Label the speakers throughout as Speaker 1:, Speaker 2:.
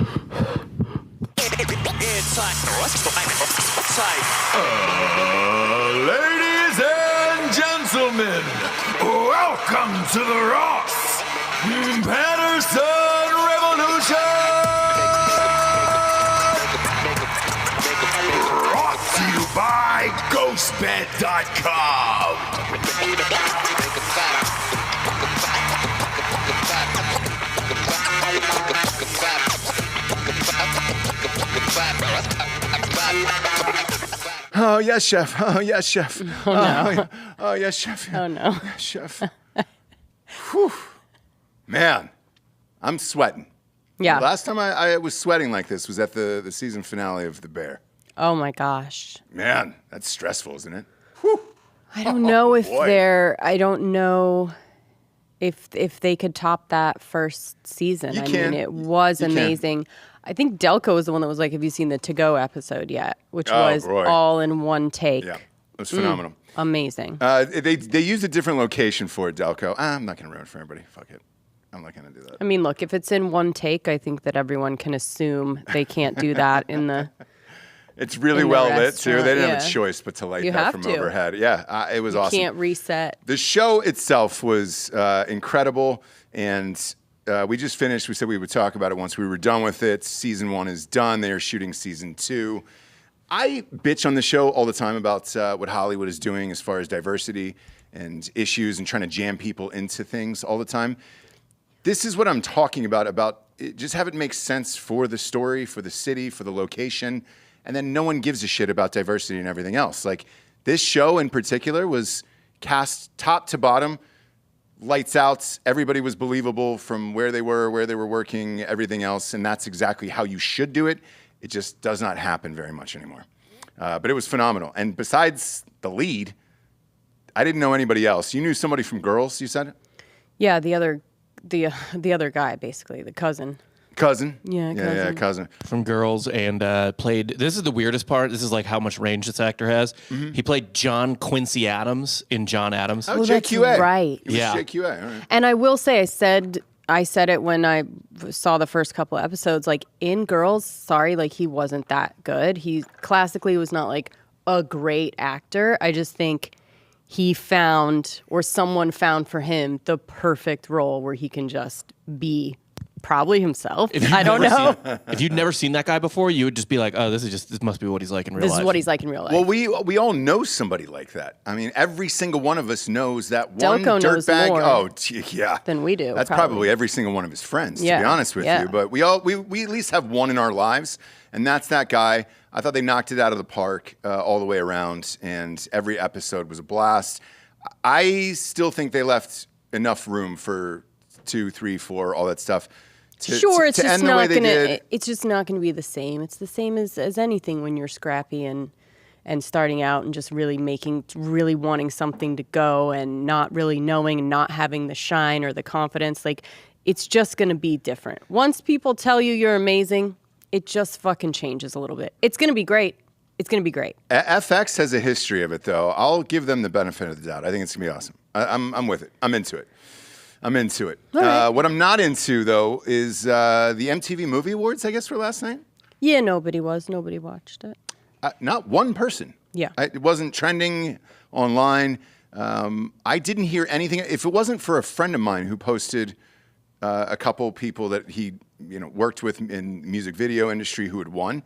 Speaker 1: Ladies and gentlemen, welcome to the Ross Patterson Revolution! Brought to you by GhostBed.com! Oh, yes, chef. Oh, yes, chef.
Speaker 2: Oh, no.
Speaker 1: Oh, yes, chef.
Speaker 2: Oh, no.
Speaker 1: Yes, chef. Whew. Man, I'm sweating.
Speaker 2: Yeah.
Speaker 1: The last time I was sweating like this was at the season finale of The Bear.
Speaker 2: Oh, my gosh.
Speaker 1: Man, that's stressful, isn't it? Whew.
Speaker 2: I don't know if
Speaker 1: boy.
Speaker 2: I don't know if they could top that first season.
Speaker 1: You
Speaker 2: I
Speaker 1: can.
Speaker 2: mean, it was
Speaker 1: You can.
Speaker 2: amazing. I think Delco was the one that was like, have you seen the To-Go episode yet? Which was
Speaker 1: boy.
Speaker 2: all in one take.
Speaker 1: Yeah, it was phenomenal.
Speaker 2: Amazing.
Speaker 1: They used a different location for it, Delco. I'm not going to ruin it for everybody. Fuck it. I'm not going to do that.
Speaker 2: I mean, look, if it's in one take, I think that everyone can assume they can't do that in the...
Speaker 1: It's really
Speaker 2: in the
Speaker 1: well lit, too.
Speaker 2: restaurant,
Speaker 1: They didn't have a
Speaker 2: yeah.
Speaker 1: choice but to light
Speaker 2: You
Speaker 1: that
Speaker 2: have
Speaker 1: from
Speaker 2: to.
Speaker 1: overhead. Yeah, it was awesome.
Speaker 2: Can't reset.
Speaker 1: The show itself was incredible, and we just finished. We said we would talk about it once we were done with it. Season 1 is done. They are shooting season 2. I bitch on the show all the time about what Hollywood is doing as far as diversity and issues and trying to jam people into things all the time. This is what I'm talking about just have it make sense for the story, for the city, for the location, and then no one gives a shit about diversity and everything else. Like, this show in particular was cast top to bottom, lights out. Everybody was believable from where they were working, everything else, and that's exactly how you should do it. It just does not happen very much anymore. But it was phenomenal. And besides the lead, I didn't know anybody else. You knew somebody from Girls, you said?
Speaker 2: Yeah, the other guy, basically, the cousin.
Speaker 1: Cousin?
Speaker 2: Yeah, cousin.
Speaker 1: Yeah, cousin.
Speaker 3: From Girls and played, this is the weirdest part, this is like how much range this actor has. He played John Quincy Adams in John Adams.
Speaker 1: Oh,
Speaker 2: Oh, that's
Speaker 1: JQA.
Speaker 2: right.
Speaker 1: It was
Speaker 3: Yeah.
Speaker 1: JQA, all right.
Speaker 2: And I will say, I said it when I saw the first couple of episodes, like, in Girls, sorry, like, he wasn't that good. He classically was not, like, a great actor. I just think he found, or someone found for him, the perfect role where he can just be probably himself. I don't know.
Speaker 3: If you'd never seen that guy before, you would just be like, oh, this must be what he's like in real life.
Speaker 2: This is what he's like in real life.
Speaker 1: Well, we all know somebody like that. I mean, every single one of us knows that one
Speaker 2: Delco knows
Speaker 1: dirtbag.
Speaker 2: more
Speaker 1: Oh, yeah.
Speaker 2: than we do,
Speaker 1: That's
Speaker 2: probably.
Speaker 1: probably every single one of his friends, to
Speaker 2: Yeah,
Speaker 1: be honest with
Speaker 2: yeah.
Speaker 1: you. But we at least have one in our lives, and that's that guy. I thought they knocked it out of the park all the way around, and every episode was a blast. I still think they left enough room for 2, 3, 4, all that stuff.
Speaker 2: Sure, it's
Speaker 1: to
Speaker 2: just
Speaker 1: end the way
Speaker 2: not
Speaker 1: they
Speaker 2: gonna.
Speaker 1: did.
Speaker 2: It's just not gonna be the same. It's the same as anything when you're scrappy and starting out and just really wanting something to go and not really knowing and not having the shine or the confidence. Like, it's just gonna be different. Once people tell you you're amazing, it just fucking changes a little bit. It's gonna be great. It's gonna be great.
Speaker 1: FX has a history of it, though. I'll give them the benefit of the doubt. I think it's gonna be awesome. I'm with it. I'm into it.
Speaker 2: Right.
Speaker 1: What I'm not into, though, is the MTV Movie Awards, I guess, for last night.
Speaker 2: Yeah, nobody watched it.
Speaker 1: Not one person.
Speaker 2: Yeah.
Speaker 1: It wasn't trending online. I didn't hear anything. If it wasn't for a friend of mine who posted a couple people that he worked with in the music video industry who had won,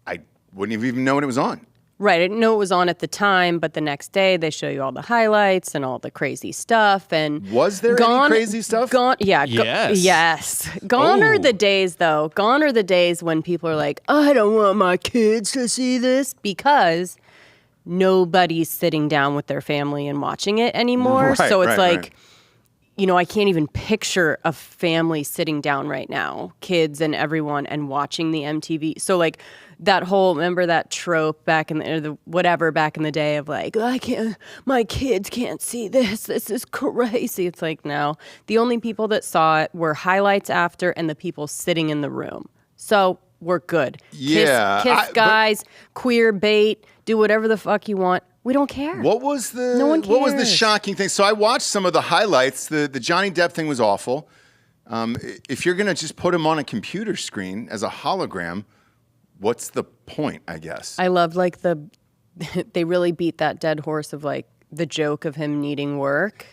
Speaker 1: I wouldn't have even known it was on.
Speaker 2: Right. I didn't know it was on at the time, but the next day they show you all the highlights and all the crazy stuff. And
Speaker 1: Was there any crazy stuff?
Speaker 3: Yes.
Speaker 2: Gone are
Speaker 3: Oh.
Speaker 2: the days, though. Gone are the days when people are like, I don't want my kids to see this, because nobody's sitting down with their family and watching it anymore.
Speaker 1: Right,
Speaker 2: so it's
Speaker 1: right,
Speaker 2: like,
Speaker 1: right.
Speaker 2: I can't even picture a family sitting down right now, kids and everyone, and watching the MTV. So like that whole, remember that trope back in back in the day of like, my kids can't see this. This is crazy. It's like, no, the only people that saw it were highlights after and the people sitting in the room. So we're good.
Speaker 1: Yeah,
Speaker 2: Kiss guys, queer bait, do whatever the fuck you want. We don't care.
Speaker 1: What was the
Speaker 2: No one
Speaker 1: What was the
Speaker 2: cares.
Speaker 1: shocking thing? So I watched some of the highlights. The Johnny Depp thing was awful. If you're gonna just put him on a computer screen as a hologram, what's the point? I guess.
Speaker 2: I loved like they really beat that dead horse of like the joke of him needing work.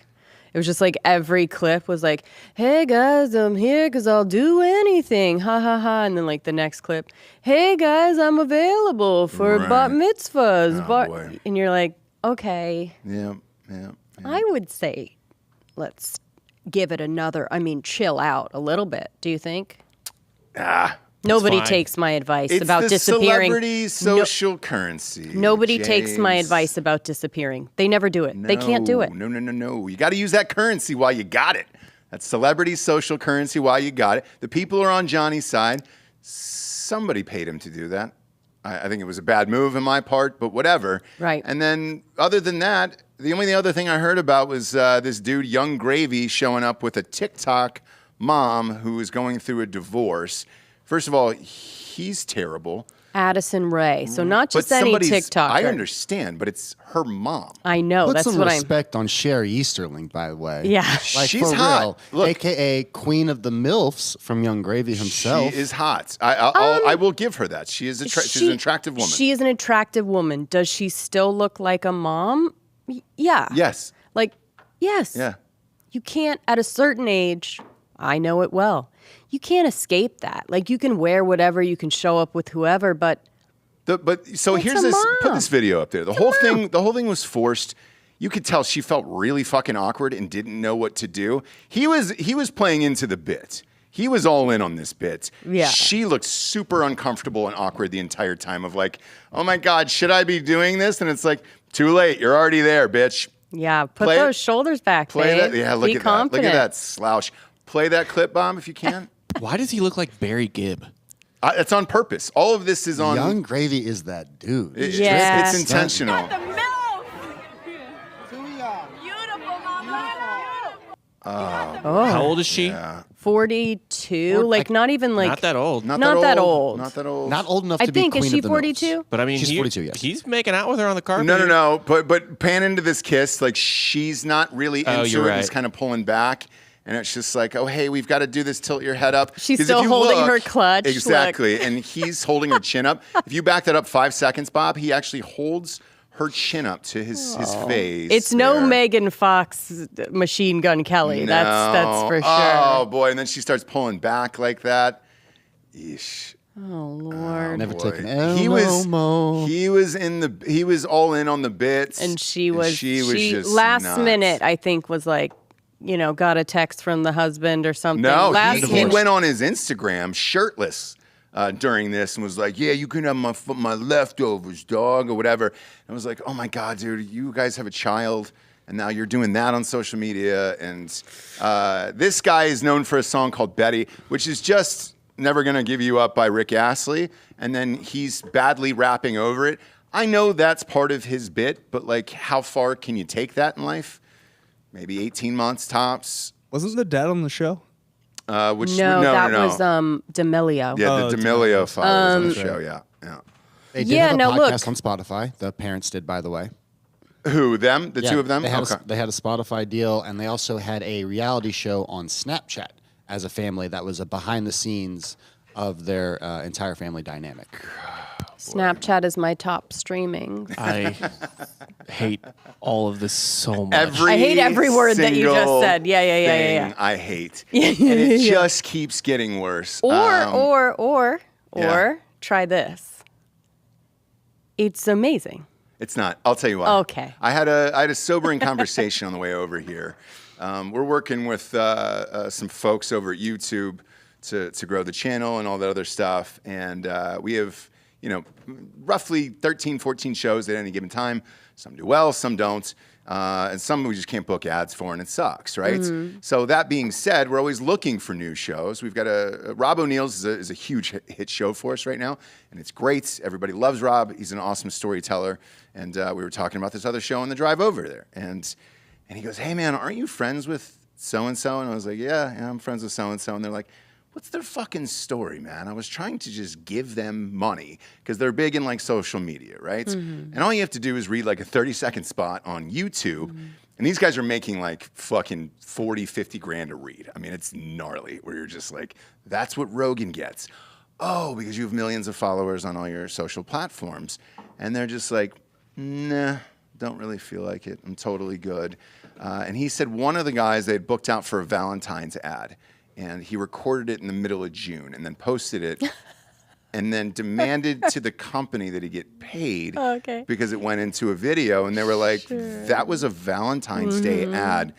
Speaker 2: It was just like every clip was like, hey guys, I'm here because I'll do anything. Ha ha ha. And then like the next clip, hey guys, I'm available for bat mitzvahs.
Speaker 1: Boy.
Speaker 2: And you're like, okay.
Speaker 1: Yeah.
Speaker 2: I would say let's give it chill out a little bit. Do you think? Nobody
Speaker 3: fine.
Speaker 2: takes my advice
Speaker 1: It's
Speaker 2: about
Speaker 1: the
Speaker 2: disappearing.
Speaker 1: celebrity social currency.
Speaker 2: Nobody takes my
Speaker 1: James.
Speaker 2: advice about disappearing. They never do it. They can't do it.
Speaker 1: No. You got to use that currency while you got it. That's celebrity social currency while you got it. The people are on Johnny's side. Somebody paid him to do that. I think it was a bad move on my part, but whatever.
Speaker 2: Right.
Speaker 1: And then other than that, the only other thing I heard about was this dude, Young Gravy, showing up with a TikTok mom who is going through a divorce. First of all, he's terrible.
Speaker 2: Addison Rae. So not just
Speaker 1: But
Speaker 2: any
Speaker 1: somebody's-
Speaker 2: TikToker.
Speaker 1: I understand, but it's her mom.
Speaker 2: I know.
Speaker 4: Put
Speaker 2: That's
Speaker 4: some
Speaker 2: what I'm.
Speaker 4: respect on Sherry Easterling, by the way.
Speaker 2: Yeah.
Speaker 4: Like,
Speaker 1: She's
Speaker 4: for
Speaker 1: hot.
Speaker 4: real.
Speaker 1: Look.
Speaker 4: AKA Queen of the MILFs from Young Gravy himself.
Speaker 1: She is hot. I will give her that. She's an attractive woman.
Speaker 2: She is an attractive woman. Does she still look like a mom? Yeah.
Speaker 1: Yes.
Speaker 2: Like, yes.
Speaker 1: Yeah.
Speaker 2: You can't, at a certain age, I know it well, you can't escape that. Like, you can wear whatever, you can show up with whoever, but
Speaker 1: So
Speaker 2: It's
Speaker 1: here's
Speaker 2: a
Speaker 1: this. Put
Speaker 2: mom.
Speaker 1: this video up there. The whole thing was forced. You could tell she felt really fucking awkward and didn't know what to do. He was playing into the bit. He was all in on this bit.
Speaker 2: Yeah.
Speaker 1: She looked super uncomfortable and awkward the entire time of like, oh my God, should I be doing this? And it's like, too late. You're already there, bitch.
Speaker 2: yeah, put
Speaker 1: Play it.
Speaker 2: those shoulders back,
Speaker 1: Play
Speaker 2: babe.
Speaker 1: that. Yeah, look
Speaker 2: Be
Speaker 1: at
Speaker 2: confident.
Speaker 1: that. Look at that slouch. Play that clip bomb if you can.
Speaker 3: Why does he look like Barry Gibb?
Speaker 1: It's on purpose. All of this is on.
Speaker 4: Young Gravy is that dude.
Speaker 2: Yeah.
Speaker 1: It's intentional.
Speaker 3: How old is she?
Speaker 2: 42? Like, not even like.
Speaker 3: Not that old.
Speaker 2: Not that old.
Speaker 1: Not that old.
Speaker 4: Not old enough
Speaker 2: I
Speaker 4: to be
Speaker 2: think,
Speaker 4: Queen
Speaker 2: is she
Speaker 4: of the MILFs.
Speaker 2: 42?
Speaker 3: But I mean,
Speaker 4: She's 42, yes.
Speaker 3: He's making out with her on the carpet.
Speaker 1: No. But pan into this kiss, like she's not really into
Speaker 3: you're
Speaker 1: it. He's
Speaker 3: right.
Speaker 1: kind of pulling back. And it's just like, oh, hey, we've got to do this. Tilt your head up.
Speaker 2: She's
Speaker 1: 'Cause
Speaker 2: still
Speaker 1: if you
Speaker 2: holding
Speaker 1: look-
Speaker 2: her clutch, look.
Speaker 1: Exactly. And he's holding her chin up. If you back that up 5 seconds, Bob, he actually holds her chin up to his face.
Speaker 2: It's no
Speaker 1: there.
Speaker 2: Megan Fox Machine Gun Kelly. That's for sure.
Speaker 1: Oh, boy. And then she starts pulling back like that. Yeesh.
Speaker 2: Oh, Lord.
Speaker 4: Never
Speaker 1: Boy.
Speaker 4: take an L
Speaker 1: He
Speaker 4: no
Speaker 1: was
Speaker 4: more.
Speaker 1: he was all in on the bits.
Speaker 2: And she
Speaker 1: just
Speaker 2: last
Speaker 1: nuts.
Speaker 2: minute, I think, was like, got a text from the husband or something.
Speaker 1: No,
Speaker 2: last
Speaker 1: he went on his Instagram shirtless during this and was like, yeah, you can have my leftovers, dog, or whatever. And I was like, oh my God, dude, you guys have a child and now you're doing that on social media. And this guy is known for a song called Betty, which is just Never Gonna Give You Up by Rick Astley. And then he's badly rapping over it. I know that's part of his bit, but like, how far can you take that in life? Maybe 18 months tops.
Speaker 5: Wasn't the dad on the show?
Speaker 2: No, that was D'Amelio.
Speaker 1: Yeah,
Speaker 5: Oh,
Speaker 1: the
Speaker 5: it's
Speaker 1: D'Amelio father was on the show. Yeah.
Speaker 4: They did
Speaker 2: Yeah,
Speaker 4: have a
Speaker 2: no,
Speaker 4: podcast
Speaker 2: look.
Speaker 4: on Spotify. The parents did, by the way.
Speaker 1: Who, them? The
Speaker 4: Yeah,
Speaker 1: two of them?
Speaker 4: They had,
Speaker 1: Okay.
Speaker 4: they had a Spotify deal, and they also had a reality show on Snapchat as a family that was a behind the scenes of their entire family dynamic.
Speaker 2: Snapchat is my top streaming.
Speaker 3: I hate all of this so much.
Speaker 2: I hate every word that you just
Speaker 1: single
Speaker 2: said. Yeah.
Speaker 1: thing I hate. And it just keeps getting worse.
Speaker 2: Or
Speaker 1: yeah.
Speaker 2: try this. It's amazing.
Speaker 1: It's not. I'll tell you why.
Speaker 2: Okay.
Speaker 1: I had a sobering conversation on the way over here. We're working with some folks over at YouTube to grow the channel and all that other stuff. And we have, roughly 13, 14 shows at any given time. Some do well, some don't. And some we just can't book ads for, and it sucks, right?
Speaker 2: Mm-hmm.
Speaker 1: So that being said, we're always looking for new shows. We've got Rob O'Neill's is a huge hit show for us right now, and it's great. Everybody loves Rob. He's an awesome storyteller. And we were talking about this other show on the drive over there. And he goes, hey, man, aren't you friends with so-and-so? And I was like, yeah, I'm friends with so-and-so. And they're like, what's their fucking story, man? I was trying to just give them money because they're big in like social media, right? And all you have to do is read like a 30-second spot on YouTube. And these guys are making like fucking 40, 50 grand a read. I mean, it's gnarly where you're just like, that's what Rogan gets. Oh, because you have millions of followers on all your social platforms. And they're just like, nah, don't really feel like it. I'm totally good. And he said one of the guys they had booked out for a Valentine's ad, and he recorded it in the middle of June and then posted it and then demanded to the company that he get paid because it went into a video. And they were like, that was a Valentine's Day ad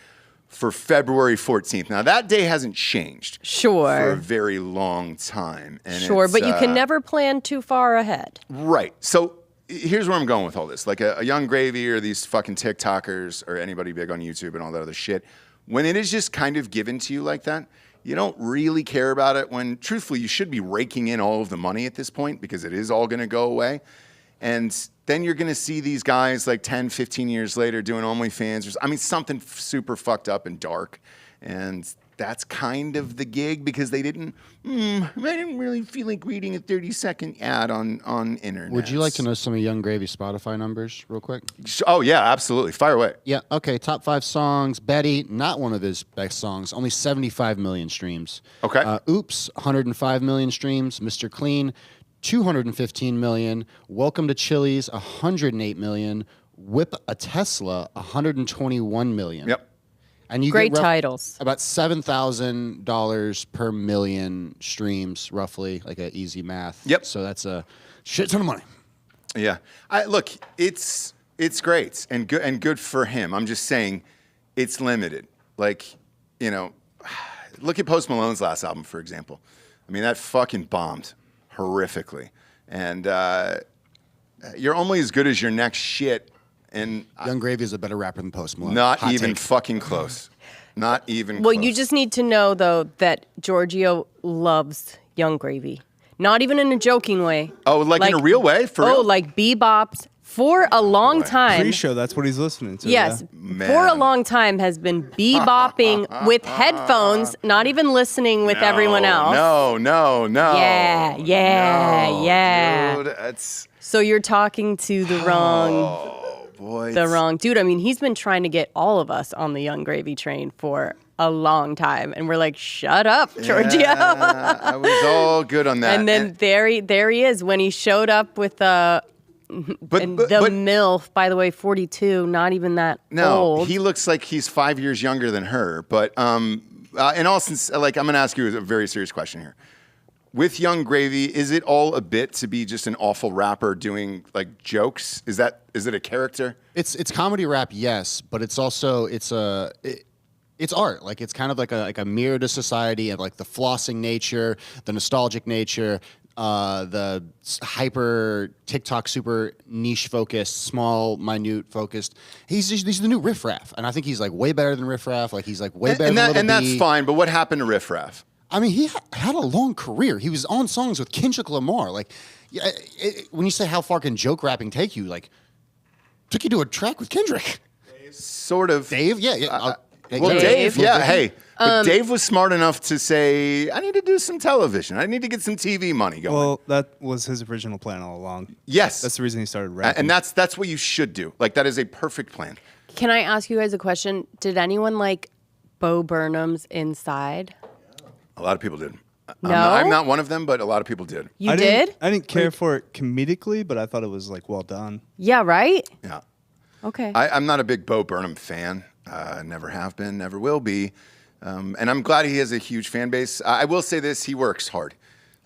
Speaker 1: for February 14th. Now, that day hasn't changed for a very long time. And
Speaker 2: but you can never plan too far ahead.
Speaker 1: Right. So here's where I'm going with all this. Like a Young Gravy or these fucking TikTokers or anybody big on YouTube and all that other shit, when it is just kind of given to you like that, you don't really care about it when, truthfully, you should be raking in all of the money at this point because it is all going to go away. And then you're going to see these guys like 10, 15 years later doing OnlyFans. I mean, something super fucked up and dark. And that's kind of the gig because they didn't, I didn't really feel like reading a 30-second ad on internet.
Speaker 4: Would you like to know some of Young Gravy's Spotify numbers real quick?
Speaker 1: Oh, yeah, absolutely. Fire away.
Speaker 4: Yeah, okay. Top 5 songs. Betty, not one of his best songs. Only 75 million streams.
Speaker 1: Okay.
Speaker 4: Oops, 105 million streams. Mr. Clean, 215 million. Welcome to Chili's, 108 million. Whip a Tesla, 121 million.
Speaker 1: Yep.
Speaker 4: And you
Speaker 2: Great
Speaker 4: get
Speaker 2: titles.
Speaker 4: About $7,000 per million streams, roughly, like an easy math.
Speaker 1: Yep.
Speaker 4: So that's a shit ton of money.
Speaker 1: Yeah. Look, it's great and good for him. I'm just saying it's limited. Like, you know, look at Post Malone's last album, for example. I mean, that fucking bombed horrifically. And you're only as good as your next shit. And
Speaker 4: Young Gravy is a better rapper than Post Malone.
Speaker 1: not
Speaker 4: Hot
Speaker 1: even
Speaker 4: take.
Speaker 1: fucking close. Not even
Speaker 2: Well,
Speaker 1: close.
Speaker 2: you just need to know, though, that Giorgio loves Young Gravy. Not even in a joking way.
Speaker 1: Oh, like in a real way? For real?
Speaker 2: like bebops for a long time.
Speaker 5: Pre-show, that's what he's listening to.
Speaker 2: Yes,
Speaker 1: Man.
Speaker 2: for a long time has been bebopping with headphones, not even listening with everyone else.
Speaker 1: No.
Speaker 2: Yeah,
Speaker 1: No,
Speaker 2: yeah.
Speaker 1: Dude, that's...
Speaker 2: So you're talking to the wrong...
Speaker 1: Boy,
Speaker 2: The wrong dude. I mean, he's been trying to get all of us on the Young Gravy train for a long time, and we're like, "Shut up, Giorgio."
Speaker 1: Yeah, I was all good on that.
Speaker 2: And then there he is when he showed up with the MILF. By the way, 42, not even that old.
Speaker 1: He looks like he's 5 years younger than her. But in all sense, like I'm going to ask you a very serious question here. With Young Gravy, is it all a bit to be just an awful rapper doing like jokes? Is it a character?
Speaker 4: It's comedy rap, yes, but it's also it's art. Like it's kind of like a mirror to society of like the flossing nature, the nostalgic nature, the hyper TikTok super niche focused, small, minute focused. He's the new Riff Raff, and I think he's like way better than Riff Raff. Like he's like way better than Lil
Speaker 1: and that's
Speaker 4: B.
Speaker 1: fine. But what happened to Riff Raff?
Speaker 4: I mean, he had a long career. He was on songs with Kendrick Lamar. Like, when you say how far can joke rapping take you, like, took you to a track with Kendrick.
Speaker 1: Sort of.
Speaker 4: Dave, yeah.
Speaker 1: Dave, yeah. Hey, but Dave was smart enough to say, "I need to do some television. I need to get some TV money going."
Speaker 5: Well, that was his original plan all along.
Speaker 1: Yes,
Speaker 5: That's the reason he started rapping.
Speaker 1: and that's what you should do. Like that is a perfect plan.
Speaker 2: Can I ask you guys a question? Did anyone like Bo Burnham's Inside?
Speaker 1: A lot of people did.
Speaker 2: No?
Speaker 1: I'm not one of them, but a lot of people did.
Speaker 2: You did?
Speaker 5: I didn't care for it comedically, but I thought it was like well done.
Speaker 2: Yeah, right?
Speaker 1: Yeah.
Speaker 2: Okay.
Speaker 1: I'm not a big Bo Burnham fan. Never have been, never will be. And I'm glad he has a huge fan base. I will say this: he works hard.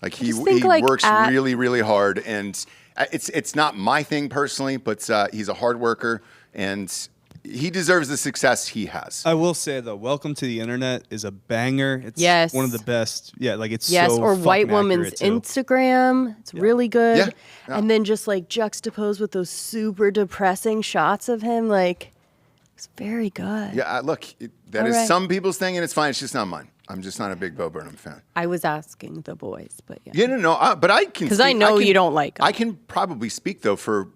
Speaker 1: Like he works really, really hard, and it's not my thing personally, but he's a hard worker, and he deserves the success he has.
Speaker 5: I will say though, Welcome to the Internet is a banger. It's one of the best. Yeah, like it's so
Speaker 2: or
Speaker 5: fucking
Speaker 2: White Woman's
Speaker 5: accurate, too.
Speaker 2: Instagram. It's really good.
Speaker 1: Yeah.
Speaker 2: And then just like juxtaposed with those super depressing shots of him, like it's very good.
Speaker 1: Yeah, look, that
Speaker 2: All
Speaker 1: is
Speaker 2: right.
Speaker 1: some people's thing, and it's fine. It's just not mine. I'm just not a big Bo Burnham fan.
Speaker 2: I was asking the boys, but yeah.
Speaker 1: Yeah, no, but I can
Speaker 2: Because I know you don't like 'em.
Speaker 1: I can probably speak though for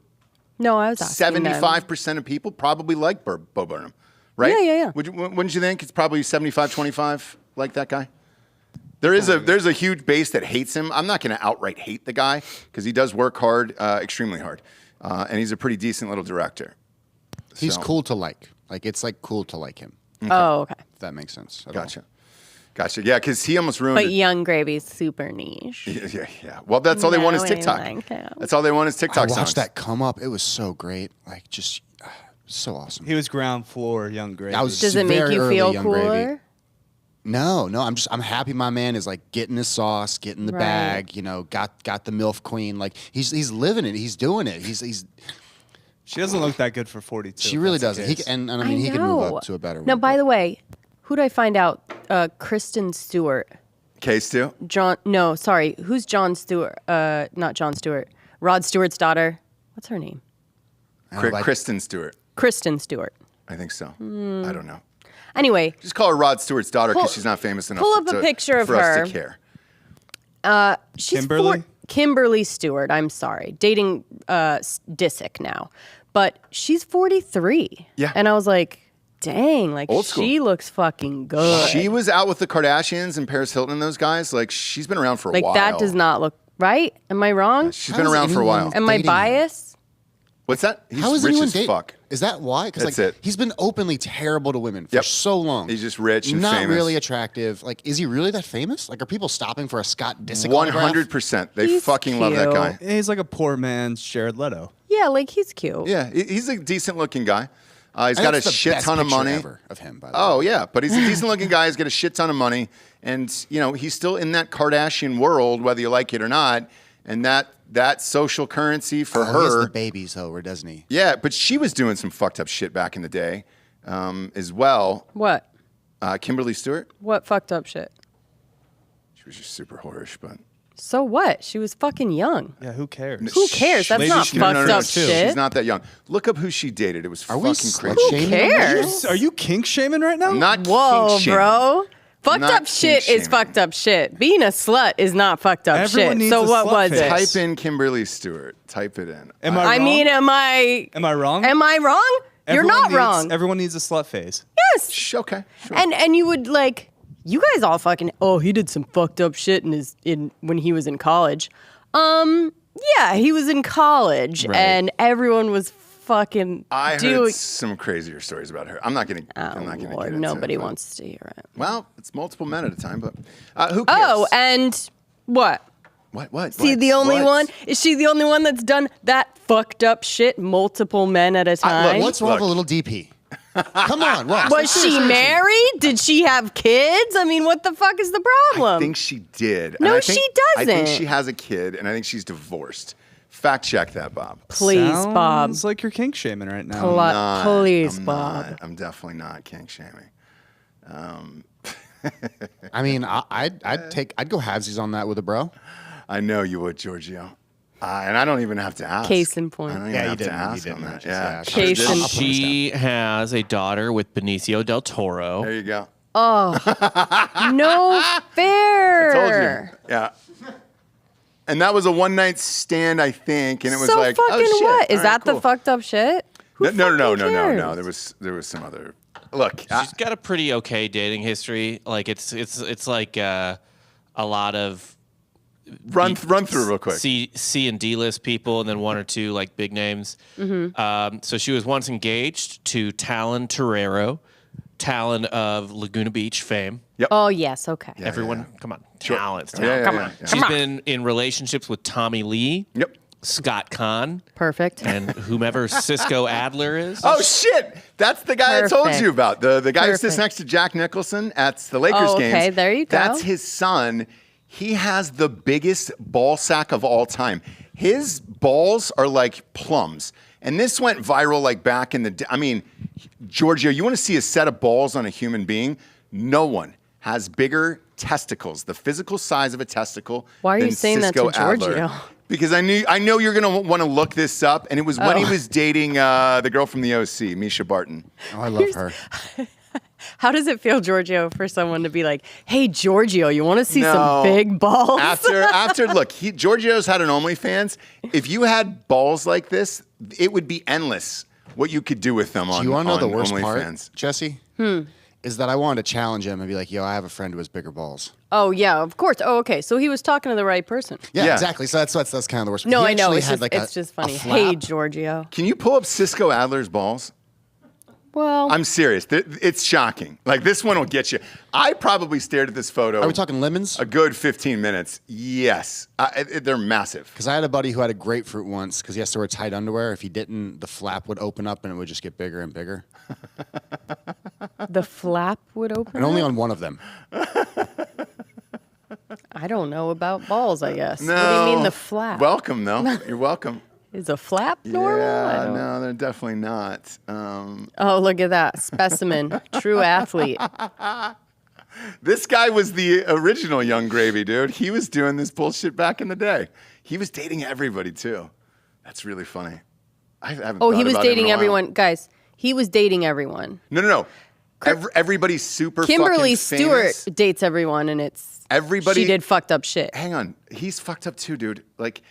Speaker 2: No, I was asking them.
Speaker 1: 75% of people probably like Bo Burnham, right?
Speaker 2: Yeah.
Speaker 1: Wouldn't you think it's probably 75-25 like that guy? There's a huge base that hates him. I'm not going to outright hate the guy because he does work hard, extremely hard, and he's a pretty decent little director.
Speaker 4: He's cool to like. Like it's like cool to like him.
Speaker 2: Okay. Oh, okay.
Speaker 4: If that makes sense.
Speaker 1: Gotcha. Yeah, because he almost ruined.
Speaker 2: But Young Gravy's super niche.
Speaker 1: Yeah. Well, that's all they want is TikTok. That's all they want is TikTok songs.
Speaker 4: I watched that come up. It was so great. Like just so awesome.
Speaker 5: He was ground floor Young Gravy.
Speaker 2: Does it make you feel cooler?
Speaker 4: No. I'm happy my man is like getting the sauce, getting the bag. You know, got the MILF queen. Like he's living it. He's doing it. He's.
Speaker 5: She doesn't look that good for 42.
Speaker 4: She really doesn't. He can move up to a better one.
Speaker 2: Now, by the way, who did I find out? Kristen Stewart.
Speaker 1: K-Stu?
Speaker 2: Who's Jon Stewart? Not Jon Stewart. Rod Stewart's daughter. What's her name?
Speaker 1: Kristen Stewart.
Speaker 2: Kristen Stewart.
Speaker 1: I think so. I don't know.
Speaker 2: Anyway.
Speaker 1: Just call her Rod Stewart's daughter because she's not famous enough
Speaker 2: a picture of
Speaker 1: for
Speaker 2: her.
Speaker 1: us to care.
Speaker 2: She's
Speaker 5: Kimberly?
Speaker 2: Kimberly Stewart. I'm sorry. Dating Disick now. But she's 43.
Speaker 1: Yeah.
Speaker 2: And I was like, dang, like
Speaker 1: Old school.
Speaker 2: she looks fucking good.
Speaker 1: She was out with the Kardashians and Paris Hilton and those guys. Like she's been around for a while.
Speaker 2: Like that does not look right. Am I wrong?
Speaker 1: She's been around for a while.
Speaker 2: Am I biased?
Speaker 1: What's that? He's
Speaker 4: How is
Speaker 1: rich
Speaker 4: anyone
Speaker 1: as
Speaker 4: dating?
Speaker 1: fuck.
Speaker 4: Is that why? Because he's been openly terrible to women for so long.
Speaker 1: He's just rich and
Speaker 4: not
Speaker 1: famous.
Speaker 4: really attractive. Like, is he really that famous? Like, are people stopping for a Scott Disick autograph?
Speaker 1: 100%. They
Speaker 2: He's
Speaker 1: fucking love that
Speaker 2: cute.
Speaker 1: guy.
Speaker 5: He's like a poor man's Jared Leto.
Speaker 2: Yeah, like he's cute.
Speaker 1: Yeah, he's a decent looking guy. He's
Speaker 4: I
Speaker 1: got
Speaker 4: think
Speaker 1: a
Speaker 4: it's the
Speaker 1: shit
Speaker 4: best
Speaker 1: ton of
Speaker 4: picture
Speaker 1: money.
Speaker 4: ever of him, by the way.
Speaker 1: Oh yeah, but he's a decent looking guy. He's got a shit ton of money, and he's still in that Kardashian world, whether you like it or not. And that social currency for her.
Speaker 4: He has the babies over, doesn't he?
Speaker 1: Yeah, but she was doing some fucked up shit back in the day, as well.
Speaker 2: What?
Speaker 1: Kimberly Stewart.
Speaker 2: What fucked up shit?
Speaker 1: She was just super whorish, but.
Speaker 2: So what? She was fucking young.
Speaker 5: Yeah, who cares?
Speaker 2: Who cares? That's
Speaker 5: Ladies
Speaker 2: not
Speaker 5: should-
Speaker 2: fucked
Speaker 1: No,
Speaker 2: up shit.
Speaker 1: She's not that young. Look up who she dated. It was
Speaker 4: Are we
Speaker 1: fucking
Speaker 4: slut
Speaker 1: crazy.
Speaker 4: shaming?
Speaker 2: Who cares?
Speaker 5: Are you kink shaming right now?
Speaker 1: I'm not
Speaker 2: Whoa,
Speaker 1: kink shaming.
Speaker 2: bro. Fucked
Speaker 1: Not
Speaker 2: up shit
Speaker 1: kink
Speaker 2: is
Speaker 1: shaming.
Speaker 2: fucked up shit. Being a slut is not fucked up
Speaker 5: Everyone
Speaker 2: shit.
Speaker 5: needs
Speaker 2: So
Speaker 5: a
Speaker 2: what
Speaker 5: slut
Speaker 2: was
Speaker 5: face.
Speaker 2: it?
Speaker 1: Type in Kimberly Stewart. Type it in.
Speaker 5: Am I wrong?
Speaker 2: mean, am I
Speaker 5: wrong?
Speaker 2: Am I wrong? You're not wrong.
Speaker 5: Everyone needs a slut phase.
Speaker 2: Yes.
Speaker 1: Okay. Sure.
Speaker 2: And you would like, you guys all fucking, he did some fucked up shit when he was in college. Yeah, he was in college and everyone was fucking
Speaker 1: I heard some crazier stories about her. I'm not gonna. I'm not gonna.
Speaker 2: Lord,
Speaker 1: get into
Speaker 2: nobody
Speaker 1: it, but-
Speaker 2: wants to hear it.
Speaker 1: Well, it's multiple men at a time, but who cares?
Speaker 2: Oh, and what?
Speaker 1: What?
Speaker 2: Is she the only one? Is she the only one that's done that fucked up shit multiple men at a time?
Speaker 4: What's wrong with a little DP? Come on, Ross.
Speaker 2: Was she married? Did she have kids? I mean, what the fuck is the problem?
Speaker 1: I think she did.
Speaker 2: No,
Speaker 1: And I think,
Speaker 2: she
Speaker 1: I think
Speaker 2: doesn't.
Speaker 1: she has a kid, and I think she's divorced. Fact check that, Bob.
Speaker 2: Please, Bob.
Speaker 5: Sounds like you're kink shaming right now.
Speaker 2: Please,
Speaker 1: I'm
Speaker 2: Bob.
Speaker 1: not. I'm definitely not kink shaming.
Speaker 4: I mean, I'd go halvesies on that with a bro.
Speaker 1: I know you would, Giorgio. And I don't even have to ask.
Speaker 2: Case in point.
Speaker 1: I don't even
Speaker 4: Yeah, you
Speaker 1: have to
Speaker 4: didn't. You
Speaker 1: ask
Speaker 4: didn't
Speaker 1: on that.
Speaker 4: mention-
Speaker 1: Yeah.
Speaker 4: yeah,
Speaker 2: Case in point.
Speaker 3: She has a daughter with Benicio del Toro.
Speaker 1: There you go.
Speaker 2: No fair.
Speaker 1: Told you. Yeah. And that was a one-night stand, I think, and it was
Speaker 2: so
Speaker 1: like,
Speaker 2: fucking
Speaker 1: oh shit.
Speaker 2: what? Is
Speaker 1: All right,
Speaker 2: that
Speaker 1: cool.
Speaker 2: the fucked up shit? Who
Speaker 1: No.
Speaker 2: fucking cares?
Speaker 1: There was some other. Look,
Speaker 3: She's got a pretty okay dating history. Like it's like a lot of
Speaker 1: run through real quick.
Speaker 3: C and D list people, and then one or two like big names. So she was once engaged to Talon Torero, Talon of Laguna Beach fame.
Speaker 2: Oh yes, okay.
Speaker 1: Yeah,
Speaker 3: Everyone, come on, Talon's
Speaker 1: Yeah,
Speaker 3: Talon.
Speaker 1: yeah,
Speaker 3: Come
Speaker 1: yeah,
Speaker 3: on.
Speaker 1: yeah.
Speaker 3: She's been in relationships with Tommy Lee,
Speaker 1: Yep.
Speaker 3: Scott Kahn,
Speaker 2: Perfect.
Speaker 3: and whomever Cisco Adler is.
Speaker 1: Oh shit! That's the guy I told
Speaker 2: Perfect.
Speaker 1: you about. The guy who sits
Speaker 2: Perfect.
Speaker 1: next to Jack Nicholson at the Lakers
Speaker 2: Oh, okay,
Speaker 1: games.
Speaker 2: there you go.
Speaker 1: That's his son. He has the biggest ball sack of all time. His balls are like plums. And this went viral like back in the day. I mean, Giorgio, you want to see a set of balls on a human being? No one has bigger testicles, the physical size of a testicle.
Speaker 2: Why are you
Speaker 1: than
Speaker 2: saying that
Speaker 1: Cisco
Speaker 2: to
Speaker 1: Adler.
Speaker 2: Giorgio?
Speaker 1: Because I know you're gonna want to look this up, and it was when he was dating the girl from the OC, Misha Barton.
Speaker 4: Oh, I love her.
Speaker 2: How does it feel, Giorgio, for someone to be like, "Hey, Giorgio, you want to see
Speaker 1: No.
Speaker 2: some big balls?"
Speaker 1: After look, Giorgio's had an OnlyFans. If you had balls like this, it would be endless what you could do with them on
Speaker 4: Do you want to know the
Speaker 1: on
Speaker 4: worst
Speaker 1: OnlyFans.
Speaker 4: part, Jesse? is that I wanted to challenge him and be like, yo, I have a friend who has bigger balls.
Speaker 2: Oh, yeah, of course. Oh, okay. So he was talking to the right person.
Speaker 4: Yeah, exactly. So that's kind of the worst.
Speaker 2: No,
Speaker 4: I know.
Speaker 2: It's just funny. Hey, Giorgio.
Speaker 1: Can you pull up Cisco Adler's balls?
Speaker 2: Well,
Speaker 1: I'm serious. It's shocking. Like, this one will get you. I probably stared at this photo.
Speaker 4: Are we talking lemons?
Speaker 1: A good 15 minutes. Yes. They're massive.
Speaker 4: Because I had a buddy who had a grapefruit once because he has to wear tight underwear. If he didn't, the flap would open up and it would just get bigger and bigger.
Speaker 2: The flap would open
Speaker 4: And only on one of them.
Speaker 2: I don't know about balls, I guess.
Speaker 1: No.
Speaker 2: What do you mean the flap?
Speaker 1: Welcome, though. You're welcome.
Speaker 2: Is a flap normal?
Speaker 1: Yeah, no, they're definitely not.
Speaker 2: Oh, look at that. Specimen. True athlete.
Speaker 1: This guy was the original Young Gravy, dude. He was doing this bullshit back in the day. He was dating everybody, too. That's really funny. I haven't
Speaker 2: he was dating everyone. Guys, he was dating everyone.
Speaker 1: No. Everybody's super
Speaker 2: Kimberly
Speaker 1: fucking famous.
Speaker 2: Stewart dates everyone, and
Speaker 1: Everybody.
Speaker 2: She did fucked up shit.
Speaker 1: Hang on. He's fucked up, too, dude. Like,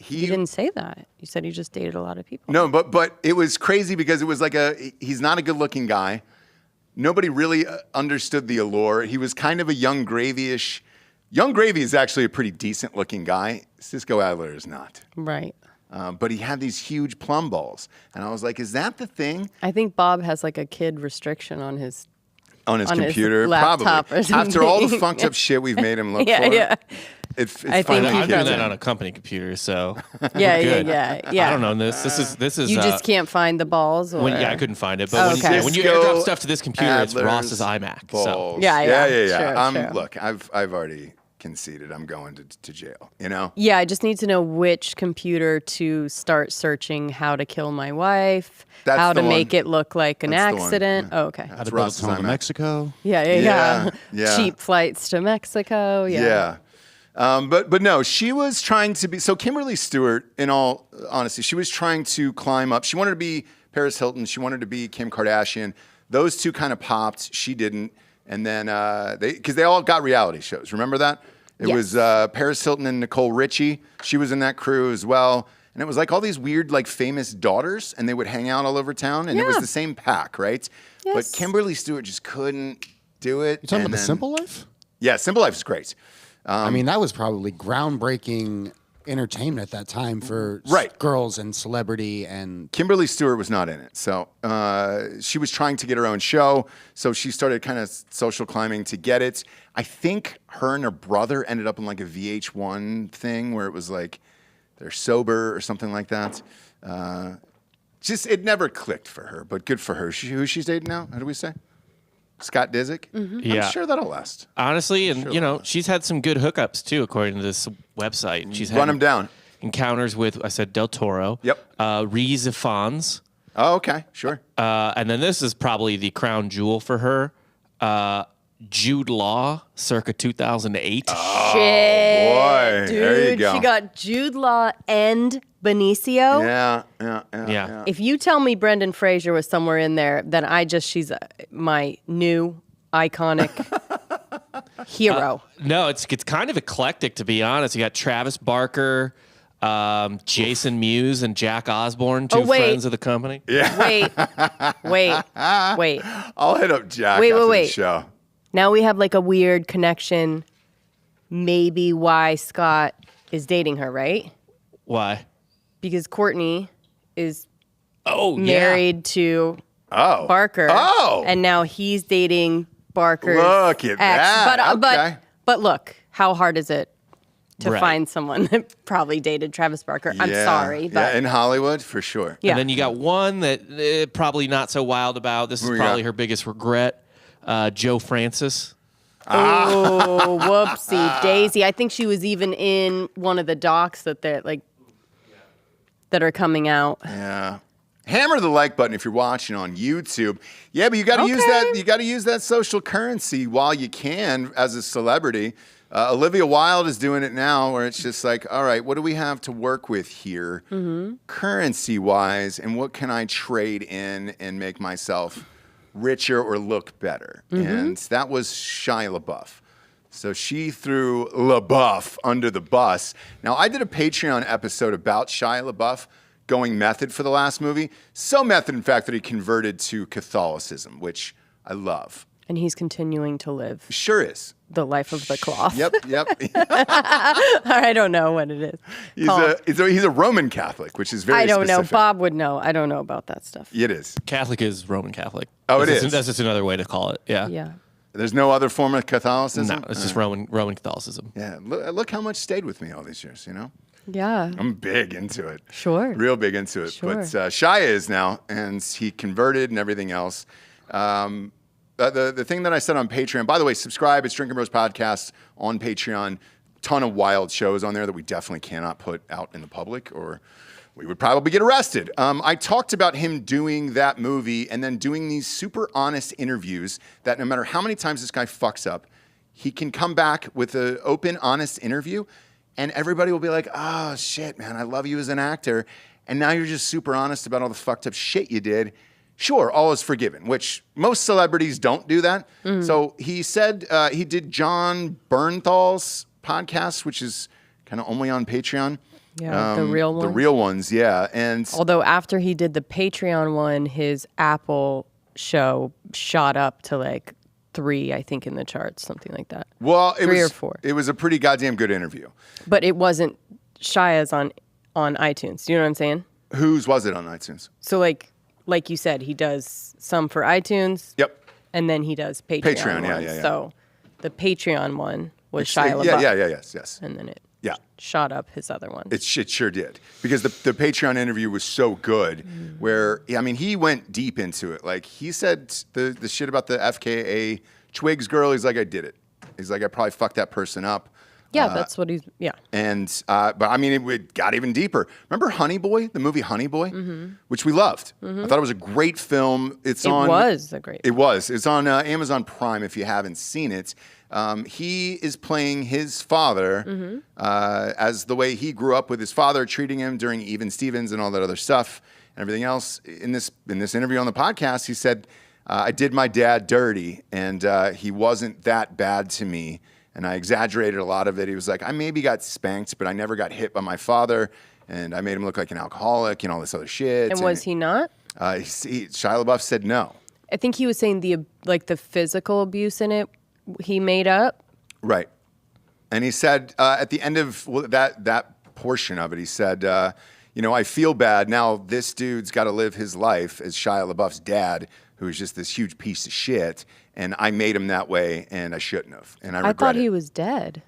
Speaker 2: You didn't say that. You said he just dated a lot of people.
Speaker 1: No, but it was crazy because it was like he's not a good-looking guy. Nobody really understood the allure. He was kind of a Young Gravy-ish. Young Gravy is actually a pretty decent-looking guy. Cisco Adler is not.
Speaker 2: Right.
Speaker 1: But he had these huge plum balls. And I was like, is that the thing?
Speaker 2: I think Bob has like a kid restriction on his
Speaker 1: computer,
Speaker 2: his laptop
Speaker 1: probably.
Speaker 2: or something.
Speaker 1: After all the fucked up shit we've made him look for.
Speaker 2: Yeah.
Speaker 1: It's
Speaker 2: I think
Speaker 1: finally
Speaker 3: I'm
Speaker 2: he
Speaker 3: doing
Speaker 2: does
Speaker 3: that
Speaker 2: it.
Speaker 3: on a company computer, so
Speaker 2: Yeah.
Speaker 3: I don't know this. This is.
Speaker 2: You just can't find the balls? Or?
Speaker 3: I couldn't find it. But
Speaker 2: Okay.
Speaker 3: when you airdrop stuff to this computer, it's
Speaker 1: Adler's
Speaker 3: Ross's iMac. So.
Speaker 1: balls.
Speaker 2: Yeah. Sure.
Speaker 1: Look, I've already conceded. I'm going to jail, you know?
Speaker 2: Yeah, I just need to know which computer to start searching how to kill my wife,
Speaker 1: That's
Speaker 2: how
Speaker 1: the
Speaker 2: to
Speaker 1: one.
Speaker 2: make it look like an
Speaker 1: That's the one,
Speaker 2: accident.
Speaker 1: yeah.
Speaker 2: Oh, okay.
Speaker 4: How to build a
Speaker 1: Ross's
Speaker 4: tunnel to
Speaker 1: iMac.
Speaker 4: Mexico.
Speaker 2: Yeah.
Speaker 1: Yeah.
Speaker 2: Cheap flights to Mexico.
Speaker 1: Yeah. But no, she was trying to be, so Kimberly Stewart, in all honesty, she was trying to climb up. She wanted to be Paris Hilton. She wanted to be Kim Kardashian. Those two kind of popped. She didn't. And then because they all got reality shows. Remember that? It was Paris Hilton and Nicole Richie. She was in that crew as well. And it was like all these weird, like famous daughters, and they would hang out all over town. And it was the same pack, right?
Speaker 2: Yes.
Speaker 1: But Kimberly Stewart just couldn't do it.
Speaker 4: You talking about The Simple Life?
Speaker 1: Yeah, Simple Life is great.
Speaker 4: I mean, that was probably groundbreaking entertainment at that time for girls and celebrity and
Speaker 1: Kimberly Stewart was not in it. So she was trying to get her own show. So she started kind of social climbing to get it. I think her and her brother ended up in like a VH1 thing where it was like they're sober or something like that. It never clicked for her, but good for her. Who she's dating now? How do we say? Scott Disick?
Speaker 2: Mm-hmm.
Speaker 3: Yeah.
Speaker 1: I'm sure that'll last.
Speaker 3: Honestly, and she's had some good hookups too, according to this website. She's
Speaker 1: Run
Speaker 3: had
Speaker 1: them down.
Speaker 3: encounters with, I said, Del Toro.
Speaker 1: Yep.
Speaker 3: Reese Ifans.
Speaker 1: Oh, okay. Sure.
Speaker 3: And then this is probably the crown jewel for her. Jude Law, circa 2008.
Speaker 2: Shit.
Speaker 1: boy.
Speaker 2: Dude,
Speaker 1: There you go.
Speaker 2: she got Jude Law and Benicio.
Speaker 1: Yeah.
Speaker 2: If you tell me Brendan Fraser was somewhere in there, then she's my new iconic hero.
Speaker 3: No, it's kind of eclectic, to be honest. You got Travis Barker, Jason Mewes, and Jack Osborne, two friends of the company.
Speaker 1: Yeah.
Speaker 2: Wait.
Speaker 1: I'll hit up Jack after the show.
Speaker 2: Now we have like a weird connection, maybe why Scott is dating her, right?
Speaker 3: Why?
Speaker 2: Because Courtney is
Speaker 3: married
Speaker 2: to Barker.
Speaker 1: Oh.
Speaker 2: And now he's dating Barker's
Speaker 1: Look at
Speaker 2: ex.
Speaker 1: that. Okay.
Speaker 2: But look, how hard is it to
Speaker 3: Right.
Speaker 2: find someone that probably dated Travis Barker? I'm sorry, but
Speaker 1: in Hollywood, for sure.
Speaker 2: yeah.
Speaker 3: And then you got one that probably not so wild about. This is
Speaker 1: we
Speaker 3: probably
Speaker 1: got?
Speaker 3: her biggest regret. Joe Francis.
Speaker 2: Oh, whoopsie daisy. I think she was even in one of the docs that are coming out.
Speaker 1: Yeah. Hammer the like button if you're watching on YouTube. Yeah, but you got to use that. You got to use that social currency while you can as a celebrity. Olivia Wilde is doing it now, where it's just like, all right, what do we have to work with here, currency-wise, and what can I trade in and make myself richer or look better? And that was Shia LaBeouf. So she threw LaBeouf under the bus. Now, I did a Patreon episode about Shia LaBeouf going method for the last movie. So method, in fact, that he converted to Catholicism, which I love.
Speaker 2: And he's continuing to live.
Speaker 1: Sure is.
Speaker 2: The life of the cloth.
Speaker 1: Yep.
Speaker 2: I don't know what it is.
Speaker 1: He's a Roman Catholic, which is very
Speaker 2: I don't
Speaker 1: specific.
Speaker 2: know. Bob would know. I don't know about that stuff.
Speaker 1: It is.
Speaker 3: Catholic is Roman Catholic.
Speaker 1: Oh, it is?
Speaker 3: That's just another way to call it. Yeah.
Speaker 2: Yeah.
Speaker 1: There's no other form of Catholicism?
Speaker 3: No, it's just Roman Catholicism.
Speaker 1: Yeah. Look how much stayed with me all these years, you know?
Speaker 2: Yeah.
Speaker 1: I'm big into it.
Speaker 2: Sure.
Speaker 1: Real big into it.
Speaker 2: Sure.
Speaker 1: But Shia is now, and he converted and everything else. The thing that I said on Patreon, by the way, subscribe. It's Drinking Bros Podcast on Patreon. Ton of wild shows on there that we definitely cannot put out in the public, or we would probably get arrested. I talked about him doing that movie and then doing these super honest interviews that no matter how many times this guy fucks up, he can come back with an open, honest interview, and everybody will be like, oh, shit, man, I love you as an actor. And now you're just super honest about all the fucked up shit you did. Sure, all is forgiven, which most celebrities don't do that. So he said he did John Bernthal's podcast, which is kind of only on Patreon.
Speaker 2: Yeah, the real ones.
Speaker 1: The real ones, yeah. And
Speaker 2: although after he did the Patreon one, his Apple show shot up to like 3, I think, in the charts, something like that.
Speaker 1: Well, it
Speaker 2: 3
Speaker 1: was,
Speaker 2: or 4.
Speaker 1: It was a pretty goddamn good interview.
Speaker 2: But it wasn't Shia's on iTunes. You know what I'm saying?
Speaker 1: Whose was it on iTunes?
Speaker 2: So like you said, he does some for iTunes.
Speaker 1: Yep.
Speaker 2: And then he does Patreon.
Speaker 1: Patreon,
Speaker 2: ones.
Speaker 1: yeah.
Speaker 2: So the Patreon one was Shia LaBeouf.
Speaker 1: Yes.
Speaker 2: And then it
Speaker 1: Yeah.
Speaker 2: shot up his other one.
Speaker 1: It sure did. Because the Patreon interview was so good where, I mean, he went deep into it. Like, he said the shit about the FKA Twigs girl. He's like, I did it. He's like, I probably fucked that person up.
Speaker 2: Yeah, that's what yeah.
Speaker 1: And, but I mean, it got even deeper. Remember Honey Boy, the movie Honey Boy, which we loved. I thought it was a great film. It was a great film. It was. It's on Amazon Prime if you haven't seen it. He is playing his father as the way he grew up with his father, treating him during Even Stevens and all that other stuff and everything else. In this interview on the podcast, he said, I did my dad dirty, and he wasn't that bad to me. And I exaggerated a lot of it. He was like, I maybe got spanked, but I never got hit by my father. And I made him look like an alcoholic and all this other shit.
Speaker 2: And was he not?
Speaker 1: Shia LaBeouf said no.
Speaker 2: I think he was saying the physical abuse in it he made up.
Speaker 1: Right. And he said at the end of that portion of it, he said, I feel bad. Now this dude's got to live his life as Shia LaBeouf's dad, who is just this huge piece of shit. And I made him that way, and I shouldn't have. And I regret it.
Speaker 2: I thought he was dead.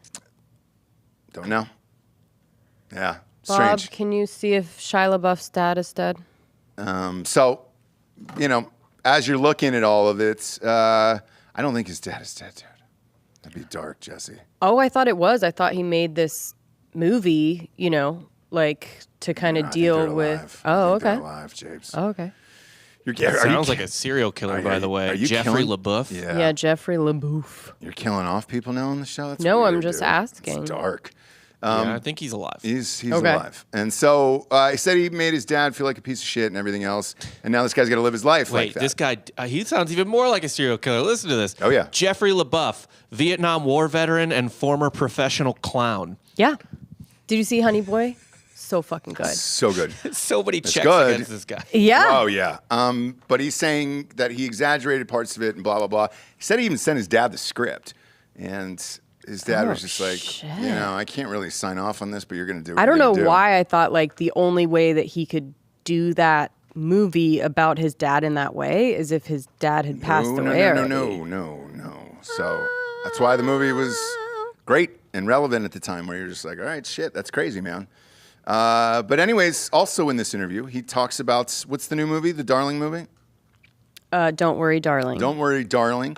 Speaker 1: Don't know. Yeah,
Speaker 2: Bob,
Speaker 1: strange.
Speaker 2: can you see if Shia LaBeouf's dad is dead?
Speaker 1: So, as you're looking at all of it, I don't think his dad is dead, dude. That'd be dark, Jesse.
Speaker 2: Oh, I thought it was. I thought he made this movie, to kind of deal with. Oh, okay.
Speaker 1: They're alive, Japes.
Speaker 2: Oh, okay.
Speaker 3: Sounds like a serial killer, by the way. Jeffrey LaBeouf.
Speaker 2: Yeah, Jeffrey LaBeouf.
Speaker 1: You're killing off people now on the show? That's
Speaker 2: no,
Speaker 1: weird,
Speaker 2: I'm just asking.
Speaker 1: It's dark.
Speaker 3: I think he's alive.
Speaker 1: He's alive. And so he said he made his dad feel like a piece of shit and everything else. And now this guy's got to live his life like that.
Speaker 3: This guy, he sounds even more like a serial killer. Listen to this.
Speaker 1: Oh, yeah.
Speaker 3: Jeffrey LaBeouf, Vietnam War veteran and former professional clown.
Speaker 2: Yeah. Did you see Honey Boy? So fucking good.
Speaker 1: So good.
Speaker 3: So many checks
Speaker 1: good.
Speaker 3: against this guy.
Speaker 2: Yeah.
Speaker 1: Oh, yeah. But he's saying that he exaggerated parts of it and blah, blah, blah. He said he even sent his dad the script. And his dad was just like,
Speaker 2: shit.
Speaker 1: I can't really sign off on this, but you're going to do it.
Speaker 2: I don't know why I thought the only way that he could do that movie about his dad in that way is if his dad had passed away already.
Speaker 1: No. So that's why the movie was great and relevant at the time, where you're just like, all right, shit, that's crazy, man. But anyways, also in this interview, he talks about, what's the new movie, the Darling movie?
Speaker 2: Don't Worry, Darling.
Speaker 1: Don't Worry, Darling.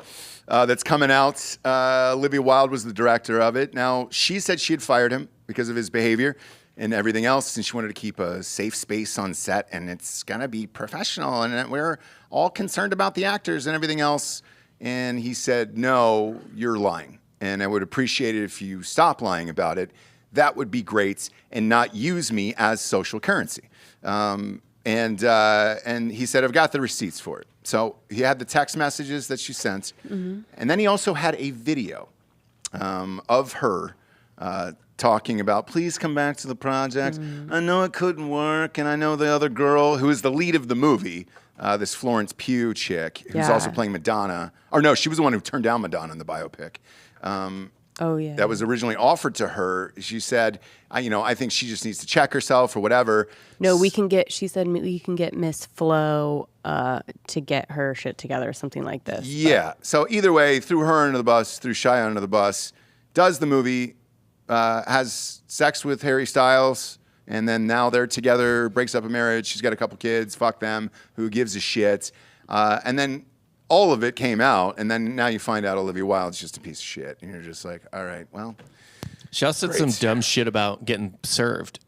Speaker 1: That's coming out. Olivia Wilde was the director of it. Now, she said she had fired him because of his behavior and everything else, and she wanted to keep a safe space on set, and it's going to be professional, and we're all concerned about the actors and everything else. And he said, no, you're lying, and I would appreciate it if you stop lying about it. That would be great, and not use me as social currency. And he said, I've got the receipts for it. So he had the text messages that she sent. And then he also had a video of her talking about, please come back to the project. I know it couldn't work, and I know the other girl, who is the lead of the movie, this Florence Pugh chick who's also playing Madonna. Or no, she was the one who turned down Madonna in the biopic. That was originally offered to her. She said, I think she just needs to check herself or whatever.
Speaker 2: No, she said we can get Miss Flo to get her shit together or something like this.
Speaker 1: Yeah. So either way, threw her under the bus, threw Shia under the bus, does the movie, has sex with Harry Styles, and then now they're together, breaks up a marriage. She's got a couple kids. Fuck them. Who gives a shit? And then all of it came out, and then now you find out Olivia Wilde's just a piece of shit, and you're just like, all right, well.
Speaker 3: She also said some dumb shit about getting served.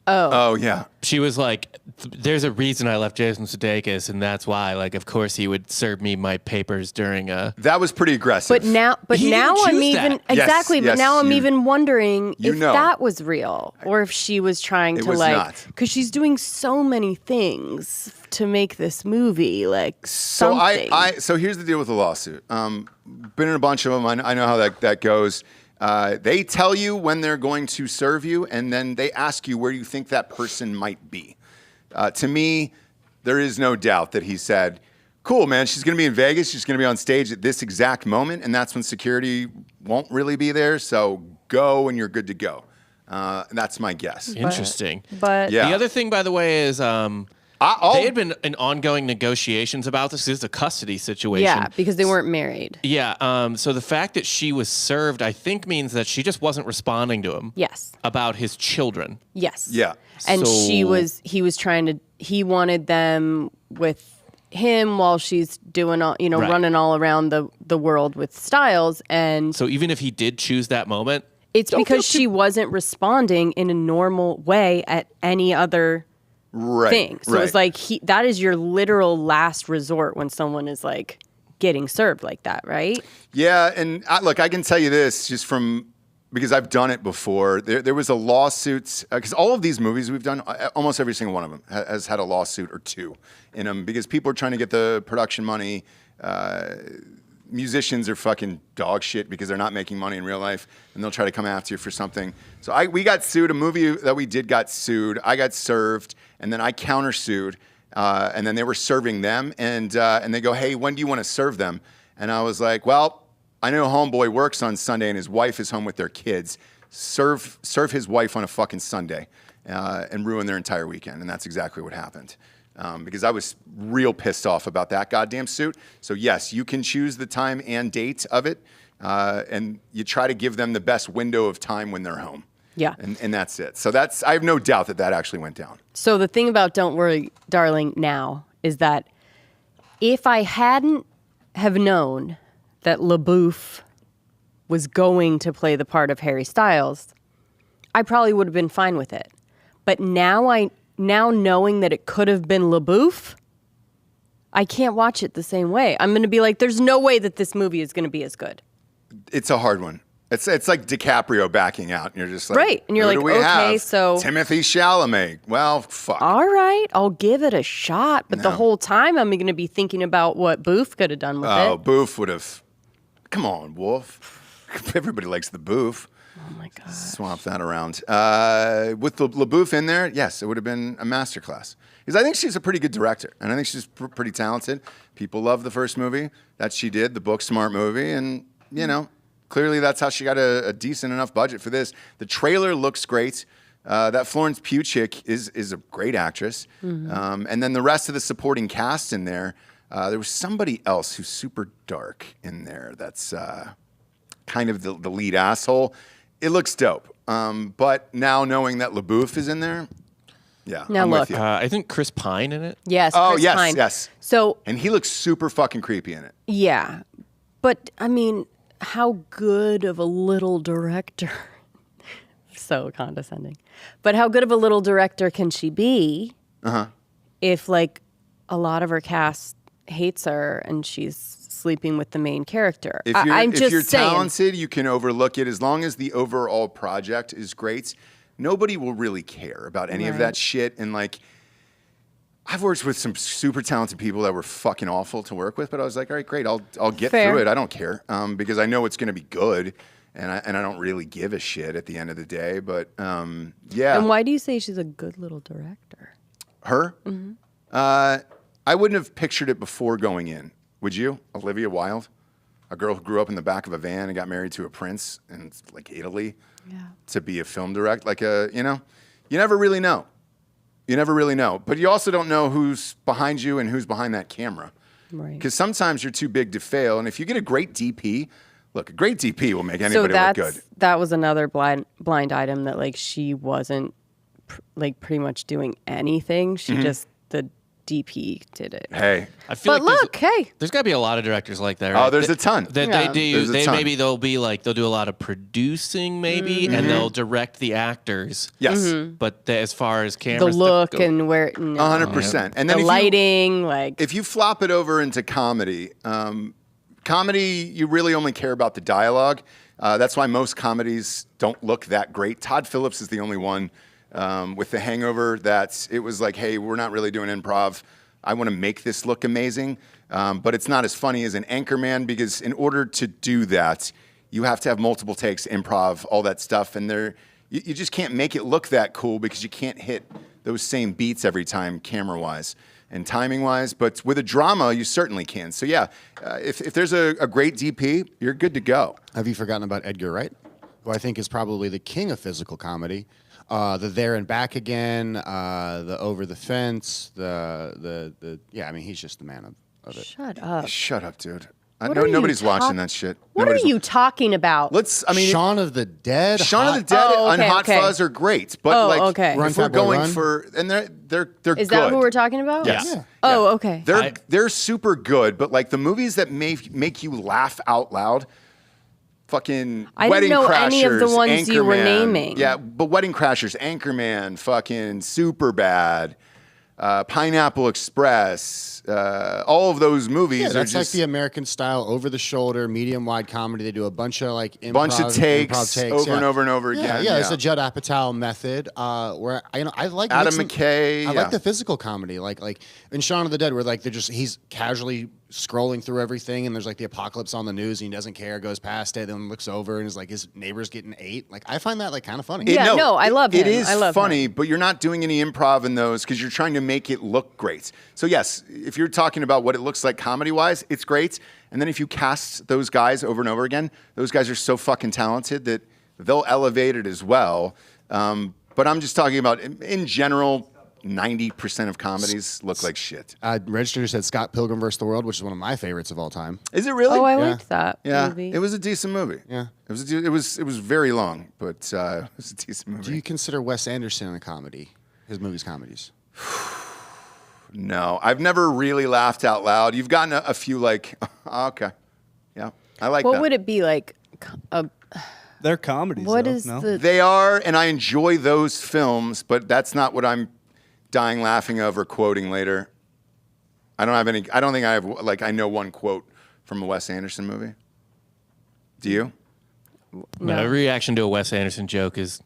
Speaker 1: Oh, yeah.
Speaker 3: She was like, there's a reason I left Jason Sudeikis, and that's why. Like, of course he would serve me my papers during a...
Speaker 1: That was pretty aggressive.
Speaker 2: But now I'm even... Exactly, but now I'm even wondering if that was real, or if she was trying to, like... Because she's doing so many things to make this movie, like, something.
Speaker 1: So here's the deal with the lawsuit. Been in a bunch of them. I know how that goes. They tell you when they're going to serve you, and then they ask you where you think that person might be. To me, there is no doubt that he said, cool, man, she's going to be in Vegas. She's going to be on stage at this exact moment, and that's when security won't really be there. So go, and you're good to go. That's my guess.
Speaker 3: Interesting.
Speaker 2: But
Speaker 3: the other thing, by the way, is... they had been in ongoing negotiations about this. This is a custody situation.
Speaker 2: Yeah, because they weren't married.
Speaker 3: Yeah. So the fact that she was served, I think, means that she just wasn't responding to him.
Speaker 2: Yes.
Speaker 3: About his children.
Speaker 2: Yes.
Speaker 1: Yeah.
Speaker 2: And he wanted them with him while she's doing all, running all around the world with Styles. And
Speaker 3: so even if he did choose that moment,
Speaker 2: it's because she wasn't responding in a normal way at any other thing. So it's like that is your literal last resort when someone is like getting served like that, right?
Speaker 1: Yeah, and look, I can tell you this just because I've done it before. There was a lawsuit because all of these movies we've done, almost every single one of them has had a lawsuit or two in them because people are trying to get the production money. Musicians are fucking dog shit because they're not making money in real life, and they'll try to come after you for something. So we got sued. A movie that we did got sued. I got served, and then I countersued, and then they were serving them, and they go, "Hey, when do you want to serve them?" And I was like, "Well, I know homeboy works on Sunday, and his wife is home with their kids. Serve his wife on a fucking Sunday, and ruin their entire weekend." And that's exactly what happened. Because I was real pissed off about that goddamn suit. So yes, you can choose the time and date of it, and you try to give them the best window of time when they're home.
Speaker 2: Yeah.
Speaker 1: And that's it. So I have no doubt that actually went down.
Speaker 2: So the thing about Don't Worry, Darling now is that if I hadn't have known that LaBeouf was going to play the part of Harry Styles, I probably would have been fine with it. But now knowing that it could have been LaBeouf, I can't watch it the same way. I'm going to be like, there's no way that this movie is going to be as good.
Speaker 1: It's a hard one. It's like DiCaprio backing out, and you're just like,
Speaker 2: right. And you're like, okay, so
Speaker 1: Timothy Chalamet. Well, fuck.
Speaker 2: All right, I'll give it a shot. But the whole time, I'm going to be thinking about what Boof could have done with it.
Speaker 1: Oh, Boof would have. Come on, Wolf. Everybody likes the Boof.
Speaker 2: Oh my God.
Speaker 1: Swap that around. With the LaBeouf in there, yes, it would have been a masterclass. Because I think she's a pretty good director, and I think she's pretty talented. People love the first movie that she did, the Booksmart movie, and, clearly that's how she got a decent enough budget for this. The trailer looks great. That Florence Pugh chick is a great actress. Mm-hmm. And then the rest of the supporting cast in there, there was somebody else who's super dark in there that's kind of the lead asshole. It looks dope. But now knowing that LaBeouf is in there, yeah.
Speaker 2: Now
Speaker 1: I'm
Speaker 2: look,
Speaker 1: with you.
Speaker 3: I think Chris Pine in it.
Speaker 2: Yes.
Speaker 1: Oh,
Speaker 2: Chris
Speaker 1: yes,
Speaker 2: Pine.
Speaker 1: yes.
Speaker 2: So,
Speaker 1: and he looks super fucking creepy in it.
Speaker 2: Yeah, but I mean, how good of a little director? So condescending. But how good of a little director can she be? If like a lot of her cast hates her and she's sleeping with the main character.
Speaker 1: If you're talented, you can overlook it as long as the overall project is great. Nobody will really care about any of that shit. And like, I've worked with some super talented people that were fucking awful to work with, but I was like, all right, great, I'll get through it. I don't care because I know it's going to be good, and I don't really give a shit at the end of the day. But yeah.
Speaker 2: And why do you say she's a good little director?
Speaker 1: Her? Mm-hmm. I wouldn't have pictured it before going in. Would you? Olivia Wilde, a girl who grew up in the back of a van and got married to a prince in like Italy, to be a film director. Like you never really know. You never really know. But you also don't know who's behind you and who's behind that camera. Right. Because sometimes you're too big to fail. And if you get a great DP, look, a great DP will make anybody look good.
Speaker 2: That was another blind item that like she wasn't like pretty much doing anything. She just, the DP did it.
Speaker 1: Hey.
Speaker 3: I feel
Speaker 2: but
Speaker 3: like
Speaker 2: look,
Speaker 3: there's got to be a lot of directors like that, right?
Speaker 1: Oh, there's a ton.
Speaker 3: That they do. Maybe they'll do a lot of producing, maybe, and they'll direct the actors.
Speaker 1: Yes.
Speaker 3: But as far as cameras,
Speaker 2: the look and where,
Speaker 1: 100%. And then
Speaker 2: the lighting,
Speaker 1: if you flop it over into comedy, you really only care about the dialogue. That's why most comedies don't look that great. Todd Phillips is the only one with The Hangover that it was like, hey, we're not really doing improv. I want to make this look amazing, but it's not as funny as an Anchorman because in order to do that, you have to have multiple takes, improv, all that stuff, and you just can't make it look that cool because you can't hit those same beats every time camera-wise and timing-wise. But with a drama, you certainly can. So yeah, if there's a great DP, you're good to go.
Speaker 4: Have you forgotten about Edgar Wright, who I think is probably the king of physical comedy? The There and Back Again, the Over the Fence, I mean, he's just the man of it.
Speaker 2: Shut up.
Speaker 1: Shut up, dude. I know nobody's watching that shit.
Speaker 2: What are you talking about?
Speaker 4: Shaun of the Dead.
Speaker 1: Shaun of the Dead and Hot Fuzz are great, but if we're going for, and they're good.
Speaker 2: Is that who we're talking about?
Speaker 1: Yes. Yeah.
Speaker 2: Oh, okay.
Speaker 1: They're super good, but like the movies that make you laugh out loud. Fucking
Speaker 2: I
Speaker 1: Wedding
Speaker 2: didn't know
Speaker 1: Crashers,
Speaker 2: any of the ones
Speaker 1: Anchorman.
Speaker 2: you were naming.
Speaker 1: Yeah, but Wedding Crashers, Anchorman, fucking Superbad, Pineapple Express, all of those movies are
Speaker 4: that's
Speaker 1: just
Speaker 4: like the American style, over the shoulder, medium wide comedy. They do a bunch of like
Speaker 1: bunch of takes over and over and over again.
Speaker 4: Yeah, it's a Judd Apatow method. Where I like
Speaker 1: Adam McKay.
Speaker 4: I like the physical comedy, like in Shaun of the Dead, where like he's casually scrolling through everything, and there's like the apocalypse on the news, and he doesn't care, goes past it, then looks over, and is like his neighbor's getting ate. Like I find that like kind of funny.
Speaker 2: I love him.
Speaker 1: It is
Speaker 2: I love
Speaker 1: funny,
Speaker 2: him.
Speaker 1: but you're not doing any improv in those because you're trying to make it look great. So yes, if you're talking about what it looks like comedy-wise, it's great. And then if you cast those guys over and over again, those guys are so fucking talented that they'll elevate it as well. But I'm just talking about in general. 90% of comedies look like shit.
Speaker 4: Register said Scott Pilgrim vs. the World, which is one of my favorites of all time.
Speaker 1: Is it really?
Speaker 2: Oh, I liked that movie.
Speaker 1: It was a decent movie.
Speaker 4: Yeah,
Speaker 1: it was very long, but it was a decent movie.
Speaker 4: Do you consider Wes Anderson a comedy? His comedies?
Speaker 1: No, I've never really laughed out loud. You've gotten a few like, okay, yeah, I like that.
Speaker 2: What would it be like?
Speaker 5: They're comedies.
Speaker 2: What is the?
Speaker 1: They are, and I enjoy those films, but that's not what I'm dying laughing of or quoting later. I don't think I have, like, I know one quote from a Wes Anderson movie. Do you?
Speaker 3: No. My reaction to a Wes Anderson joke is,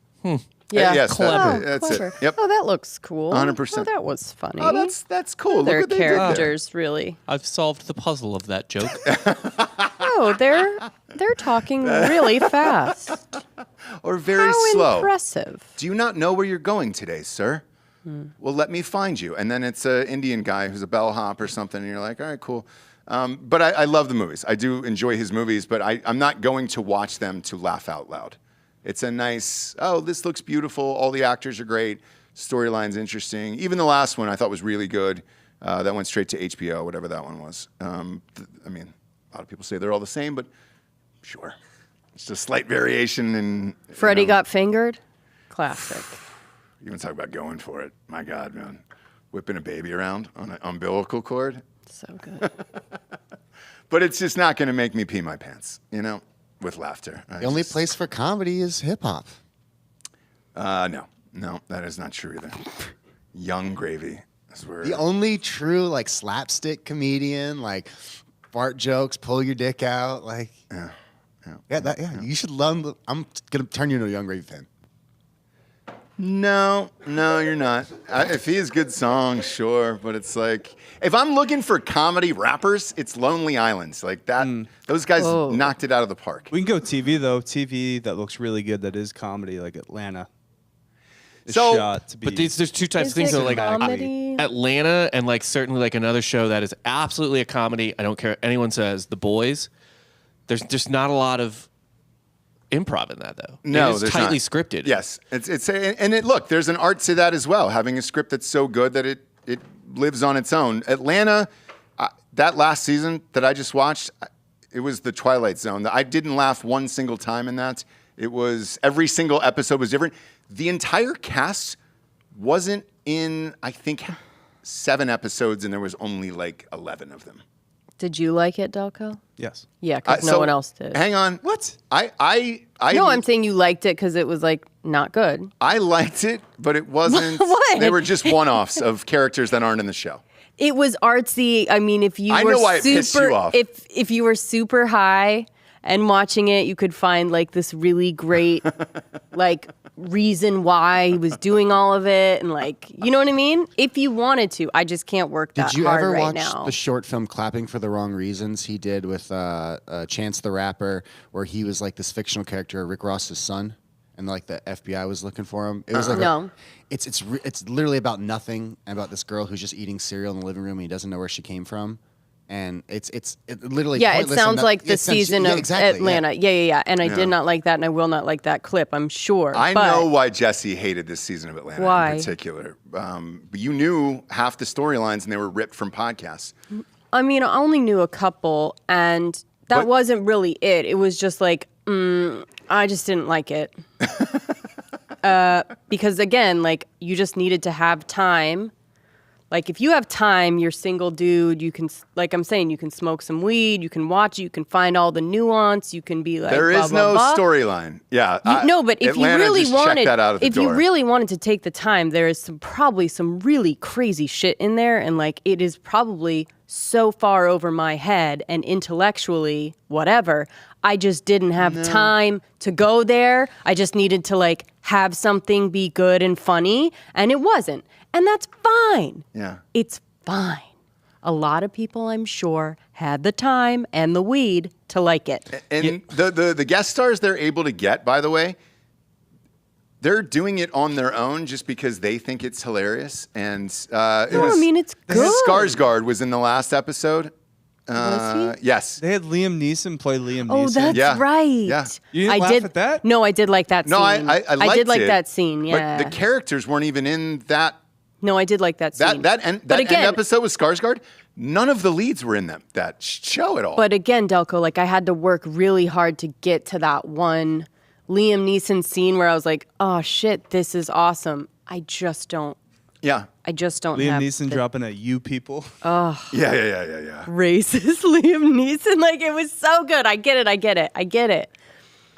Speaker 2: Yeah,
Speaker 1: yes,
Speaker 2: clever.
Speaker 1: That's
Speaker 2: clever.
Speaker 1: it. Yep.
Speaker 2: Oh, that looks cool.
Speaker 1: 100%.
Speaker 2: Oh, that was funny.
Speaker 1: Oh, that's cool.
Speaker 2: Their
Speaker 1: Look what they did there.
Speaker 2: characters, really.
Speaker 3: I've solved the puzzle of that joke.
Speaker 2: Oh, they're talking really fast.
Speaker 1: Or very
Speaker 2: How
Speaker 1: slow.
Speaker 2: Impressive.
Speaker 1: Do you not know where you're going today, sir? Well, let me find you. And then it's an Indian guy who's a bellhop or something, and you're like, all right, cool. But I love the movies. I do enjoy his movies, but I'm not going to watch them to laugh out loud. It's a nice, this looks beautiful. All the actors are great. Storyline's interesting. Even the last one I thought was really good. That went straight to HBO, whatever that one was. I mean, a lot of people say they're all the same, but sure. It's a slight variation in...
Speaker 2: Freddie Got Fingered? Classic.
Speaker 1: You want to talk about going for it? My God, man. Whipping a baby around on an umbilical cord.
Speaker 2: So good.
Speaker 1: But it's just not going to make me pee my pants, with laughter.
Speaker 4: The only place for comedy is hip-hop.
Speaker 1: No, that is not true either. Young Gravy is where...
Speaker 4: The only true, like, slapstick comedian, like, fart jokes, pull your dick out, like... Yeah. You should love... I'm going to turn you into a Young Gravy fan.
Speaker 1: No, you're not. If he has good songs, sure. But it's like, if I'm looking for comedy rappers, it's Lonely Islands. Like that, those guys knocked it out of the park.
Speaker 5: We can go TV, though. TV that looks really good, that is comedy, like Atlanta.
Speaker 1: So,
Speaker 5: shot to be.
Speaker 3: But there's two types
Speaker 2: Is
Speaker 3: of things.
Speaker 2: it
Speaker 3: So like
Speaker 2: comedy?
Speaker 3: Atlanta and like certainly like another show that is absolutely a comedy. I don't care what anyone says. The Boys. There's just not a lot of improv in that though.
Speaker 1: No,
Speaker 3: it is
Speaker 1: there's
Speaker 3: tightly
Speaker 1: not.
Speaker 3: scripted.
Speaker 1: Yes, look, there's an art to that as well. Having a script that's so good that it lives on its own. Atlanta, that last season that I just watched, it was the Twilight Zone. I didn't laugh one single time in that. It was every single episode was different. The entire cast wasn't in, I think, 7 episodes, and there was only like 11 of them.
Speaker 2: Did you like it, Delco?
Speaker 5: Yes.
Speaker 2: Yeah, because no one else did.
Speaker 1: Hang on.
Speaker 5: What?
Speaker 1: No,
Speaker 2: I'm saying you liked it because it was like not good.
Speaker 1: I liked it, but it wasn't.
Speaker 2: What?
Speaker 1: They were just one-offs of characters that aren't in the show.
Speaker 2: It was artsy. I mean, if you
Speaker 1: I
Speaker 2: were
Speaker 1: know why it pissed you off.
Speaker 2: if you were super high and watching it, you could find like this really great like reason why he was doing all of it, and like, you know what I mean? If you wanted to, I just can't work that hard
Speaker 4: Did you ever
Speaker 2: right
Speaker 4: watch
Speaker 2: now.
Speaker 4: the short film "Clapping for the Wrong Reasons" he did with Chance the Rapper, where he was like this fictional character, Rick Ross's son, and like the FBI was looking for him? It was like
Speaker 2: No.
Speaker 4: It's literally about nothing, and about this girl who's just eating cereal in the living room and he doesn't know where she came from. And it literally
Speaker 2: Yeah, it
Speaker 4: pointless
Speaker 2: sounds
Speaker 4: and
Speaker 2: like the
Speaker 4: it sounds-
Speaker 2: season
Speaker 4: yeah,
Speaker 2: of
Speaker 4: exactly,
Speaker 2: Atlanta. Yeah. And I
Speaker 1: Yeah.
Speaker 2: did not like that, and I will not like that clip, I'm sure.
Speaker 1: I
Speaker 2: but
Speaker 1: know why Jesse hated this season of Atlanta
Speaker 2: Why?
Speaker 1: in particular. But you knew half the storylines, and they were ripped from podcasts.
Speaker 2: I mean, I only knew a couple, and that
Speaker 1: What-
Speaker 2: wasn't really it. It was just like, I just didn't like it. Because again, like, you just needed to have time. Like, if you have time, you're single dude, you can, like I'm saying, you can smoke some weed, you can watch it, you can find all the nuance, you can be like,
Speaker 1: There
Speaker 2: blah,
Speaker 1: is
Speaker 2: blah,
Speaker 1: no
Speaker 2: blah.
Speaker 1: storyline. Yeah.
Speaker 2: No, but if
Speaker 1: Atlanta
Speaker 2: you really
Speaker 1: just checked
Speaker 2: wanted,
Speaker 1: that out of the
Speaker 2: if
Speaker 1: door.
Speaker 2: you really wanted to take the time, there is probably some really crazy shit in there, and like, it is probably so far over my head and intellectually whatever. I just didn't have time to go there. I just needed to like have something be good and funny, and it wasn't, and that's fine.
Speaker 1: Yeah.
Speaker 2: It's fine. A lot of people, I'm sure, had the time and the weed to like it.
Speaker 1: And the guest stars they're able to get, by the way, they're doing it on their own just because they think it's hilarious. And
Speaker 2: I mean, it's good.
Speaker 1: Skarsgård was in the last episode.
Speaker 2: Was he?
Speaker 1: Yes.
Speaker 5: They had Liam Neeson play Liam
Speaker 2: Oh,
Speaker 5: Neeson.
Speaker 2: that's
Speaker 1: Yeah.
Speaker 2: right.
Speaker 1: Yeah.
Speaker 5: You didn't
Speaker 2: I
Speaker 5: laugh
Speaker 2: did
Speaker 5: at that?
Speaker 2: No, I did like that scene.
Speaker 1: No, I liked
Speaker 2: did like
Speaker 1: it,
Speaker 2: that scene. Yeah.
Speaker 1: But the characters weren't even in that
Speaker 2: No, I did like that scene.
Speaker 1: that end episode with Skarsgård. None of the leads were in that show at all.
Speaker 2: But again, Delco, like, I had to work really hard to get to that one Liam Neeson scene where I was like, oh shit, this is awesome. I just don't
Speaker 1: yeah.
Speaker 2: have
Speaker 5: Liam Neeson
Speaker 2: the
Speaker 5: dropping at you people.
Speaker 1: Yeah.
Speaker 2: racist Liam Neeson. Like, it was so good. I get it.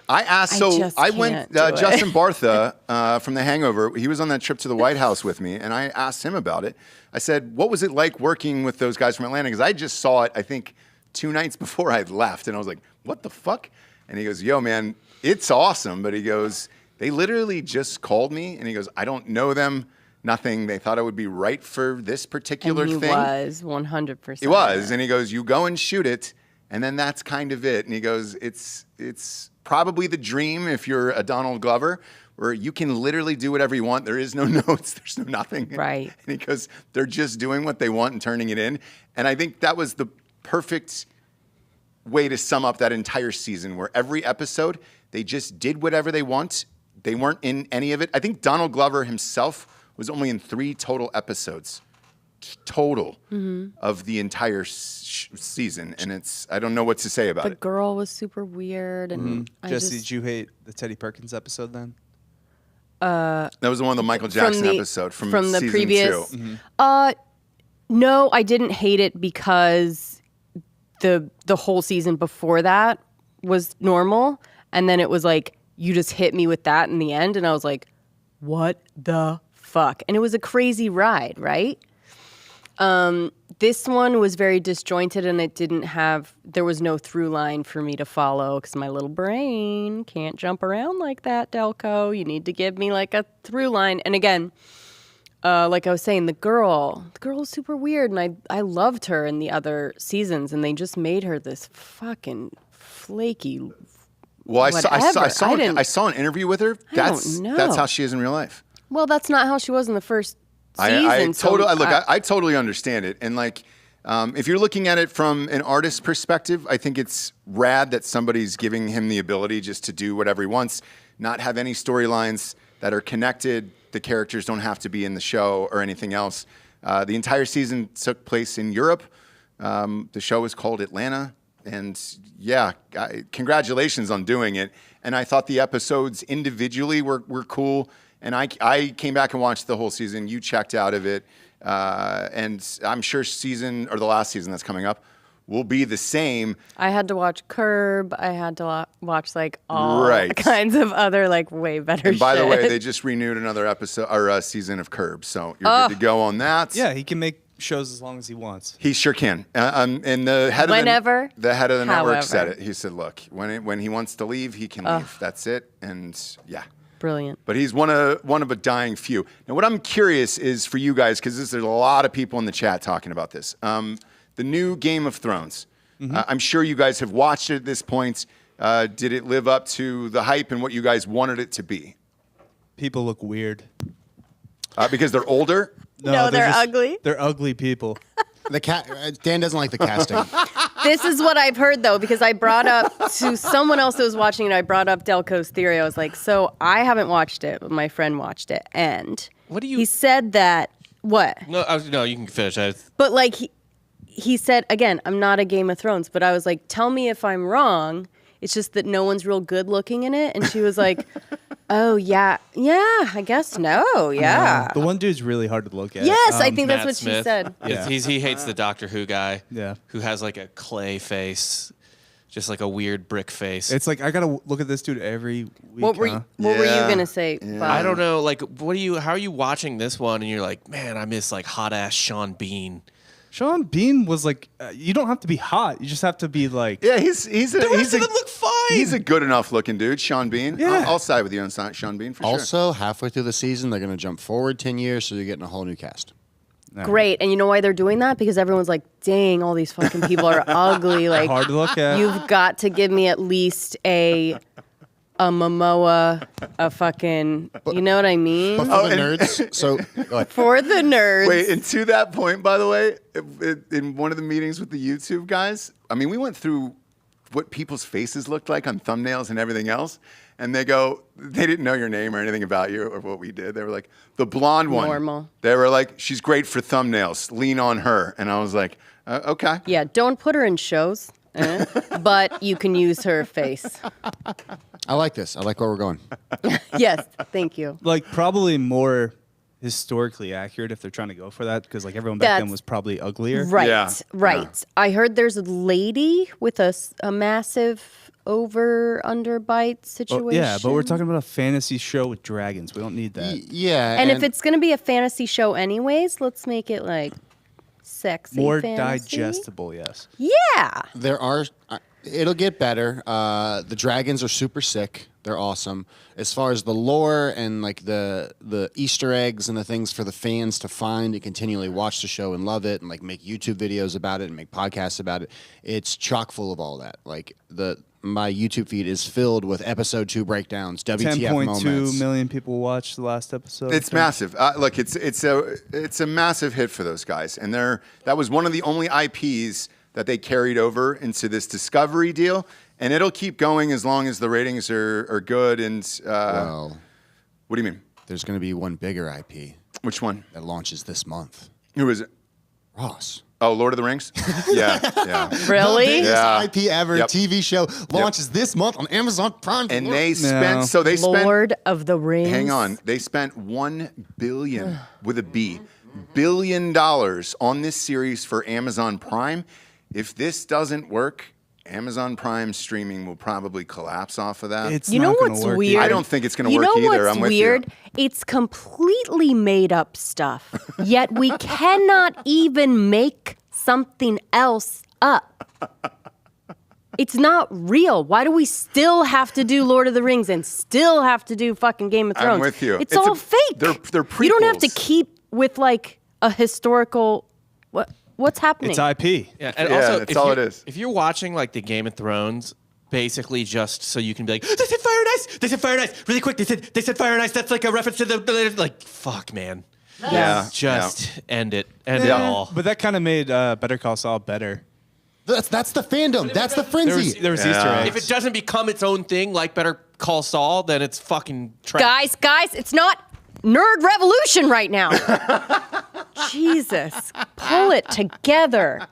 Speaker 1: I asked, I went,
Speaker 2: can't do it.
Speaker 1: Justin Bartha from The Hangover, he was on that trip to the White House with me, and I asked him about it. I said, what was it like working with those guys from Atlanta? Because I just saw it, I think, 2 nights before I had left, and I was like, what the fuck? And he goes, yo, man, it's awesome. But he goes, they literally just called me, and he goes, I don't know them, nothing. They thought I would be right for this particular
Speaker 2: And he
Speaker 1: thing.
Speaker 2: was 100%.
Speaker 1: He was, and he goes, you go and shoot it, and then that's kind of it. And he goes, it's probably the dream if you're a Donald Glover, where you can literally do whatever you want. There is no notes, there's no nothing.
Speaker 2: Right.
Speaker 1: And he goes, they're just doing what they want and turning it in. And I think that was the perfect way to sum up that entire season, where every episode, they just did whatever they want. They weren't in any of it. I think Donald Glover himself was only in 3 total episodes. Total of the entire season, and I don't know what to say about
Speaker 2: The
Speaker 1: it.
Speaker 2: girl was super weird, and
Speaker 5: Jesse, did you hate the Teddy Perkins episode then?
Speaker 1: That was the one, the Michael Jackson episode from
Speaker 2: the
Speaker 1: season
Speaker 2: previous.
Speaker 1: 2.
Speaker 2: No, I didn't hate it because the whole season before that was normal, and then it was like you just hit me with that in the end, and I was like, what the fuck? And it was a crazy ride, right? This one was very disjointed, and there was no through line for me to follow because my little brain can't jump around like that, Delco. You need to give me like a through line. And again, like I was saying, the girl is super weird, and I loved her in the other seasons, and they just made her this fucking flaky.
Speaker 1: Well, I
Speaker 2: Whatever.
Speaker 1: saw an interview with her. That's
Speaker 2: know.
Speaker 1: that's how she is in real life.
Speaker 2: Well, that's not how she was in the first season.
Speaker 1: I totally understand it. And like, if you're looking at it from an artist's perspective, I think it's rad that somebody's giving him the ability just to do whatever he wants, not have any storylines that are connected. The characters don't have to be in the show or anything else. The entire season took place in Europe. The show is called Atlanta. And yeah, congratulations on doing it. And I thought the episodes individually were cool. And I came back and watched the whole season. You checked out of it. And I'm sure the last season that's coming up will be the same.
Speaker 2: I had to watch Curb. I had to watch like all kinds of other like way better
Speaker 1: And by
Speaker 2: shit.
Speaker 1: the way, they just renewed another episode or season of Curb. So you're good to go on that.
Speaker 5: Yeah, he can make shows as long as he wants.
Speaker 1: He sure can. And the head of the network said it. He said, look, when he wants to leave, he can leave. That's it. And yeah.
Speaker 2: Brilliant.
Speaker 1: But he's one of a dying few. Now, what I'm curious is for you guys, because there's a lot of people in the chat talking about this. The new Game of Thrones. Mm-hmm. I'm sure you guys have watched it at this point. Did it live up to the hype and what you guys wanted it to be?
Speaker 5: People look weird.
Speaker 1: Because they're older?
Speaker 2: No, they're ugly.
Speaker 5: They're ugly people.
Speaker 4: Dan doesn't like the casting.
Speaker 2: This is what I've heard, though, because I brought up to someone else who was watching it, I brought up Delco's theory. I was like, so I haven't watched it, but my friend watched it. And he said that, what?
Speaker 3: No, you can finish.
Speaker 2: But like, he said, again, I'm not a Game of Thrones, but I was like, tell me if I'm wrong. It's just that no one's real good looking in it. And she was like, oh, yeah, I guess no, yeah.
Speaker 5: The one dude's really hard to look at.
Speaker 2: Yes, I think that's
Speaker 3: Matt
Speaker 2: what
Speaker 3: Smith.
Speaker 2: she said.
Speaker 3: Yeah. He hates the Doctor Who guy.
Speaker 5: Yeah.
Speaker 3: Who has like a clay face, just like a weird brick face.
Speaker 5: It's like I gotta look at this dude every week.
Speaker 2: What were you gonna say?
Speaker 1: Yeah.
Speaker 3: I don't know. Like, how are you watching this one and you're like, man, I miss like hot ass Sean Bean.
Speaker 5: Sean Bean was like, you don't have to be hot. You just have to be like.
Speaker 1: Yeah, he's
Speaker 3: the rest of them look fine.
Speaker 1: He's a good enough looking dude, Sean Bean.
Speaker 5: Yeah.
Speaker 1: I'll side with you on Sean Bean for sure.
Speaker 4: Also, halfway through the season, they're going to jump forward 10 years, so you're getting a whole new cast.
Speaker 2: Great. And you know why they're doing that? Because everyone's like, dang, all these fucking people are ugly. Like,
Speaker 5: hard to look at.
Speaker 2: You've got to give me at least a Momoa, a fucking, you know what I mean?
Speaker 4: But for the nerds, so go ahead.
Speaker 2: For the nerds.
Speaker 1: Wait, and to that point, by the way, in one of the meetings with the YouTube guys, I mean, we went through what people's faces looked like on thumbnails and everything else. And they didn't know your name or anything about you or what we did. They were like, the blonde one.
Speaker 2: Normal.
Speaker 1: They were like, she's great for thumbnails. Lean on her. And I was like, okay.
Speaker 2: Yeah, don't put her in shows, but you can use her face.
Speaker 4: I like this. I like where we're going.
Speaker 2: Yes, thank you.
Speaker 5: Like probably more historically accurate if they're trying to go for that, because like everyone back then was probably uglier.
Speaker 2: Right,
Speaker 1: Yeah.
Speaker 2: right.
Speaker 1: Yeah.
Speaker 2: I heard there's a lady with a massive over-under bite situation.
Speaker 5: Yeah, but we're talking about a fantasy show with dragons. We don't need that.
Speaker 4: Yeah.
Speaker 2: And if it's going to be a fantasy show anyways, let's make it like sexy
Speaker 5: More
Speaker 2: fantasy.
Speaker 5: digestible, yes.
Speaker 2: Yeah.
Speaker 4: there are, it'll get better. The dragons are super sick. They're awesome. As far as the lore and like the Easter eggs and the things for the fans to find and continually watch the show and love it and like make YouTube videos about it and make podcasts about it, it's chock full of all that. Like my YouTube feed is filled with episode 2 breakdowns, WTF moments.
Speaker 5: 10.2 million people watched the last episode.
Speaker 1: It's massive. Look, it's a massive hit for those guys, and that was one of the only IPs that they carried over into this Discovery deal, and it'll keep going as long as the ratings are good. And
Speaker 4: Well,
Speaker 1: what do you mean?
Speaker 4: there's going to be one bigger IP
Speaker 1: Which one?
Speaker 4: that launches this month.
Speaker 1: Who is it?
Speaker 4: Ross.
Speaker 1: Oh, Lord of the Rings. Yeah.
Speaker 2: Really?
Speaker 4: The biggest
Speaker 1: Yeah.
Speaker 4: IP ever,
Speaker 1: Yep.
Speaker 4: TV show, launches this month on Amazon Prime.
Speaker 1: And
Speaker 4: Video.
Speaker 1: they spent.
Speaker 2: Lord of the Rings.
Speaker 1: Hang on. They spent $1 billion with a B, $1 billion on this series for Amazon Prime. If this doesn't work, Amazon Prime streaming will probably collapse off of that.
Speaker 5: It's
Speaker 2: You know
Speaker 5: not gonna
Speaker 2: what's
Speaker 5: work
Speaker 2: weird?
Speaker 1: I don't think it's going to
Speaker 2: You
Speaker 1: work
Speaker 2: know
Speaker 1: either.
Speaker 2: what's
Speaker 1: I'm with
Speaker 2: weird?
Speaker 1: you.
Speaker 2: It's completely made up stuff, yet we cannot even make something else up. It's not real. Why do we still have to do Lord of the Rings and still have to do fucking Game of Thrones?
Speaker 1: I'm with you.
Speaker 2: It's all fake.
Speaker 1: They're prequels.
Speaker 2: You don't have to keep with like a historical. What's happening?
Speaker 5: It's IP.
Speaker 3: Yeah, and
Speaker 1: Yeah,
Speaker 3: also
Speaker 1: that's all it
Speaker 3: you're-
Speaker 1: is.
Speaker 3: If you're watching like the Game of Thrones basically just so you can be like, they said fire and ice. They said fire and ice. Really quick. They said fire and ice. That's like a reference to the like. Fuck, man.
Speaker 1: Yeah.
Speaker 3: Just end it. End it all.
Speaker 5: But that kind of made Better Call Saul better.
Speaker 4: That's the fandom. That's the frenzy.
Speaker 5: There was Easter eggs.
Speaker 3: If it doesn't become its own thing, like Better Call Saul, then it's fucking trash.
Speaker 2: Guys, it's not nerd revolution right now. Jesus, pull it together.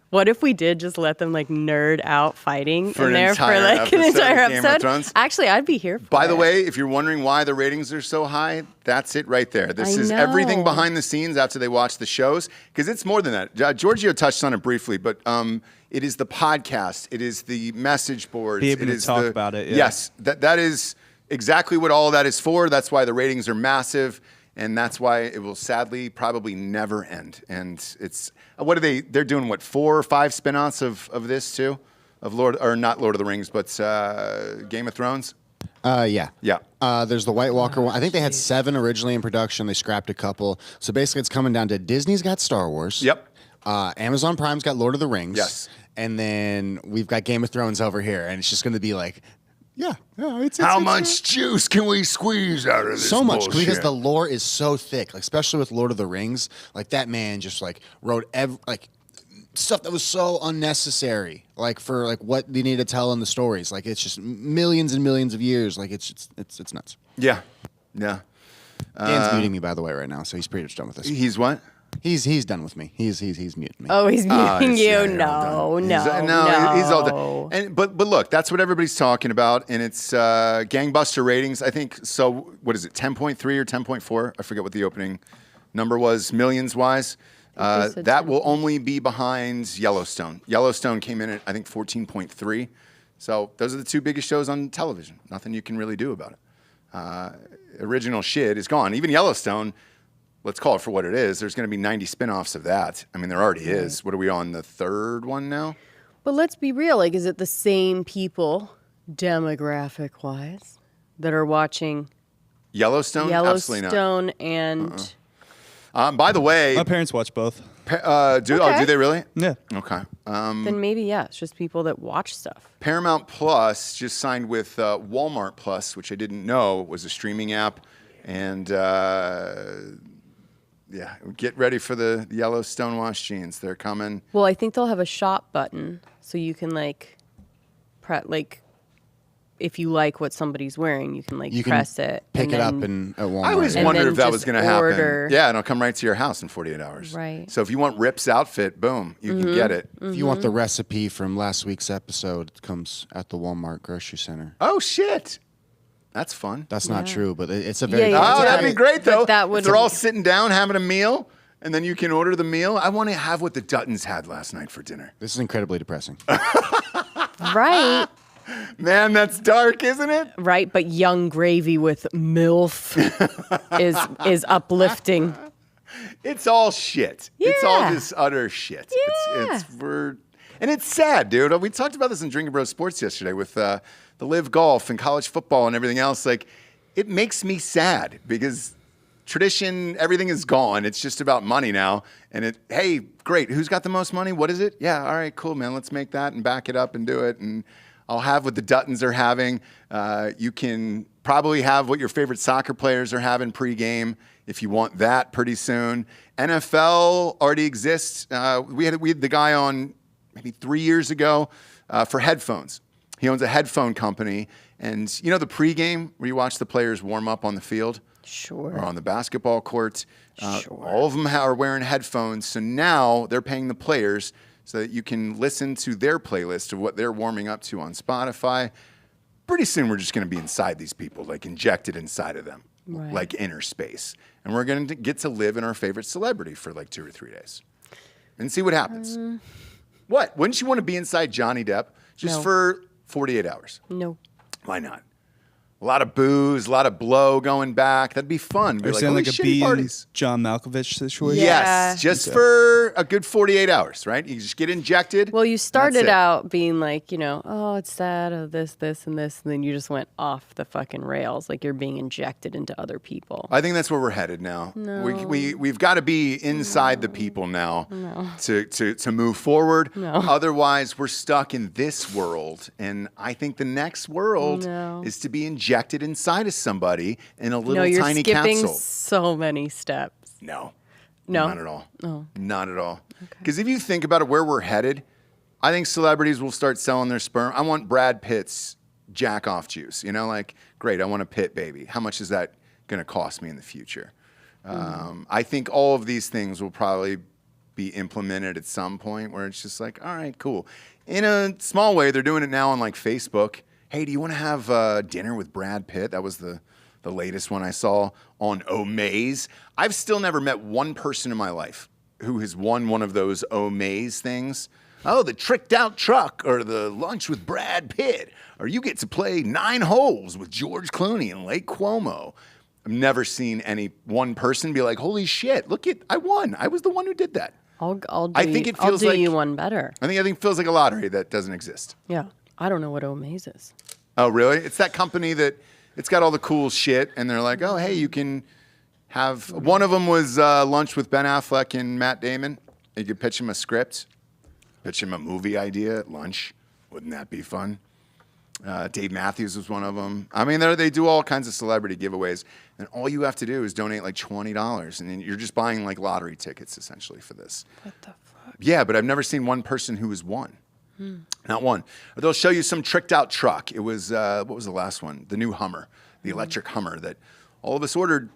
Speaker 2: What if we did just let them like nerd out fighting
Speaker 1: For
Speaker 2: in
Speaker 1: an
Speaker 2: there
Speaker 1: entire
Speaker 2: for like an
Speaker 1: episode
Speaker 2: entire
Speaker 1: of Game of
Speaker 2: episode?
Speaker 1: Thrones?
Speaker 2: Actually, I'd be here for
Speaker 1: By
Speaker 2: it.
Speaker 1: the way, if you're wondering why the ratings are so high, that's it right there. This
Speaker 2: I
Speaker 1: is
Speaker 2: know.
Speaker 1: everything behind the scenes after they watch the shows, because it's more than that. Giorgio touched on it briefly, but it is the podcast, it is the message boards,
Speaker 5: Be able
Speaker 1: it
Speaker 5: to
Speaker 1: is
Speaker 5: talk
Speaker 1: the,
Speaker 5: about it, yeah.
Speaker 1: Yes, that is exactly what all of that is for. That's why the ratings are massive. And that's why it will sadly probably never end. And it's what are they? They're doing what 4 or 5 spinoffs of this too, of not Lord of the Rings, but Game of Thrones.
Speaker 4: Yeah.
Speaker 1: Yeah.
Speaker 4: There's the White Walker one. I think they had 7 originally in production. They scrapped a couple. So basically, it's coming down to Disney's got Star Wars.
Speaker 1: Yep.
Speaker 4: Amazon Prime's got Lord of the Rings.
Speaker 1: Yes.
Speaker 4: And then we've got Game of Thrones over here, and it's just going to be like. Yeah,
Speaker 1: How much juice can we squeeze out of this?
Speaker 4: So much
Speaker 1: bullshit?
Speaker 4: because the lore is so thick, like especially with Lord of the Rings. Like that man just like wrote stuff that was so unnecessary, like for like what they need to tell in the stories. Like it's just millions and millions of years. Like it's nuts.
Speaker 1: Yeah.
Speaker 4: Dan's muting me by the way right now, so he's pretty much done with this.
Speaker 1: He's what?
Speaker 4: He's done with me. He's muting me.
Speaker 2: Oh, he's muting you.
Speaker 1: Yeah,
Speaker 2: No.
Speaker 1: He's all done. And but look, that's what everybody's talking about, and it's gangbuster ratings. I think so. What is it? 10.3 or 10.4? I forget what the opening number was, millions wise. That will only be behind Yellowstone. Yellowstone came in at I think 14.3. So those are the 2 biggest shows on television. Nothing you can really do about it. Original shit is gone. Even Yellowstone. Let's call it for what it is. There's going to be 90 spinoffs of that. I mean, there already is. What are we on, the 3rd one now?
Speaker 2: But let's be real. Like, is it the same people, demographic-wise, that are watching
Speaker 1: Yellowstone? Absolutely not.
Speaker 2: Yellowstone and...
Speaker 1: By the way...
Speaker 5: My parents watch both.
Speaker 1: Do they really?
Speaker 5: Yeah.
Speaker 1: Okay.
Speaker 2: then maybe, yeah, it's just people that watch stuff.
Speaker 1: Paramount Plus just signed with Walmart Plus, which I didn't know was a streaming app. And... yeah, get ready for the Yellowstone wash jeans. They're coming.
Speaker 2: Well, I think they'll have a shop button, so you can if you like what somebody's wearing, you can press it,
Speaker 4: pick it up at Walmart.
Speaker 1: I always
Speaker 2: And
Speaker 1: wondered
Speaker 2: then
Speaker 1: if that
Speaker 2: just
Speaker 1: was going to happen.
Speaker 2: order.
Speaker 1: Yeah, and it'll come right to your house in 48 hours.
Speaker 2: Right.
Speaker 1: So if you want Rip's outfit, boom, you can get it.
Speaker 4: If you want the recipe from last week's episode, it comes at the Walmart grocery center.
Speaker 1: Oh shit. That's fun.
Speaker 4: That's not true, but it's a very.
Speaker 2: Yeah, yeah,
Speaker 1: Oh, that'd be great though.
Speaker 2: that would-
Speaker 1: if they're all sitting down having a meal, and then you can order the meal. I want to have what the Duttons had last night for dinner.
Speaker 4: This is incredibly depressing.
Speaker 2: Right.
Speaker 1: Man, that's dark, isn't it?
Speaker 2: Right, but young gravy with MILF is uplifting.
Speaker 1: It's all shit. It's all
Speaker 2: Yeah.
Speaker 1: just utter shit.
Speaker 2: Yeah.
Speaker 1: And it's sad, dude. We talked about this in Drinking Bros Sports yesterday with the live golf and college football and everything else. Like, it makes me sad because tradition, everything is gone. It's just about money now. And hey, great. Who's got the most money? What is it? Yeah, all right, cool, man. Let's make that and back it up and do it. And I'll have what the Duttons are having. You can probably have what your favorite soccer players are having pregame if you want that pretty soon. NFL already exists. We had the guy on maybe 3 years ago for headphones. He owns a headphone company. And you know the pregame where you watch the players warm up on the field?
Speaker 2: Sure.
Speaker 1: Or on the basketball court?
Speaker 2: Sure.
Speaker 1: All of them are wearing headphones. So now they're paying the players so that you can listen to their playlist of what they're warming up to on Spotify. Pretty soon we're just going to be inside these people, like injected inside of them,
Speaker 2: Right.
Speaker 1: like inner space. And we're going to get to live in our favorite celebrity for like 2 or 3 days and see what happens. What? Wouldn't you want to be inside Johnny Depp just
Speaker 2: No.
Speaker 1: for 48 hours?
Speaker 2: No.
Speaker 1: Why not? A lot of booze, a lot of blow going back. That'd be fun. Be
Speaker 5: You're saying like a
Speaker 1: shit,
Speaker 5: B and
Speaker 1: parties.
Speaker 5: John Malkovich situation?
Speaker 1: Yes, just for a good 48 hours, right? You just get injected.
Speaker 2: Well, you started out being like, oh, it's sad, oh, this, and this, and then you just went off the fucking rails, like you're being injected into other people.
Speaker 1: I think that's where we're headed now.
Speaker 2: No.
Speaker 1: We've got to be inside the people now to move forward.
Speaker 2: No.
Speaker 1: Otherwise, we're stuck in this world. And I think the next world is to be injected inside of somebody in a little tiny capsule.
Speaker 2: No, you're skipping so many steps.
Speaker 1: No.
Speaker 2: No?
Speaker 1: Not at all.
Speaker 2: Oh.
Speaker 1: Not at all. Because if you think about it, where we're headed, I think celebrities will start selling their sperm. I want Brad Pitt's jack-off juice. Great, I want a Pitt baby. How much is that going to cost me in the future? I think all of these things will probably be implemented at some point where it's just like, all right, cool. In a small way, they're doing it now on like Facebook. Hey, do you want to have dinner with Brad Pitt? That was the latest one I saw on Omaze. I've still never met one person in my life who has won one of those Omaze things. Oh, the tricked out truck or the lunch with Brad Pitt. Or you get to play 9 holes with George Clooney in Lake Como. I've never seen one person be like, holy shit, I won. I was the one who did that.
Speaker 2: I'll
Speaker 1: do
Speaker 2: you one better.
Speaker 1: I think it feels like a lottery that doesn't exist.
Speaker 2: Yeah. I don't know what Omaze is.
Speaker 1: Oh, really? It's that company that it's got all the cool shit, and they're like, oh, hey, you can have... One of them was lunch with Ben Affleck and Matt Damon. You could pitch him a script, pitch him a movie idea at lunch. Wouldn't that be fun? Dave Matthews was one of them. I mean, they do all kinds of celebrity giveaways, and all you have to do is donate like $20, and then you're just buying like lottery tickets essentially for this.
Speaker 2: What the fuck?
Speaker 1: Yeah, but I've never seen one person who has won. Not one. Or they'll show you some tricked out truck. It was, what was the last one? The new Hummer, the electric Hummer that all of us ordered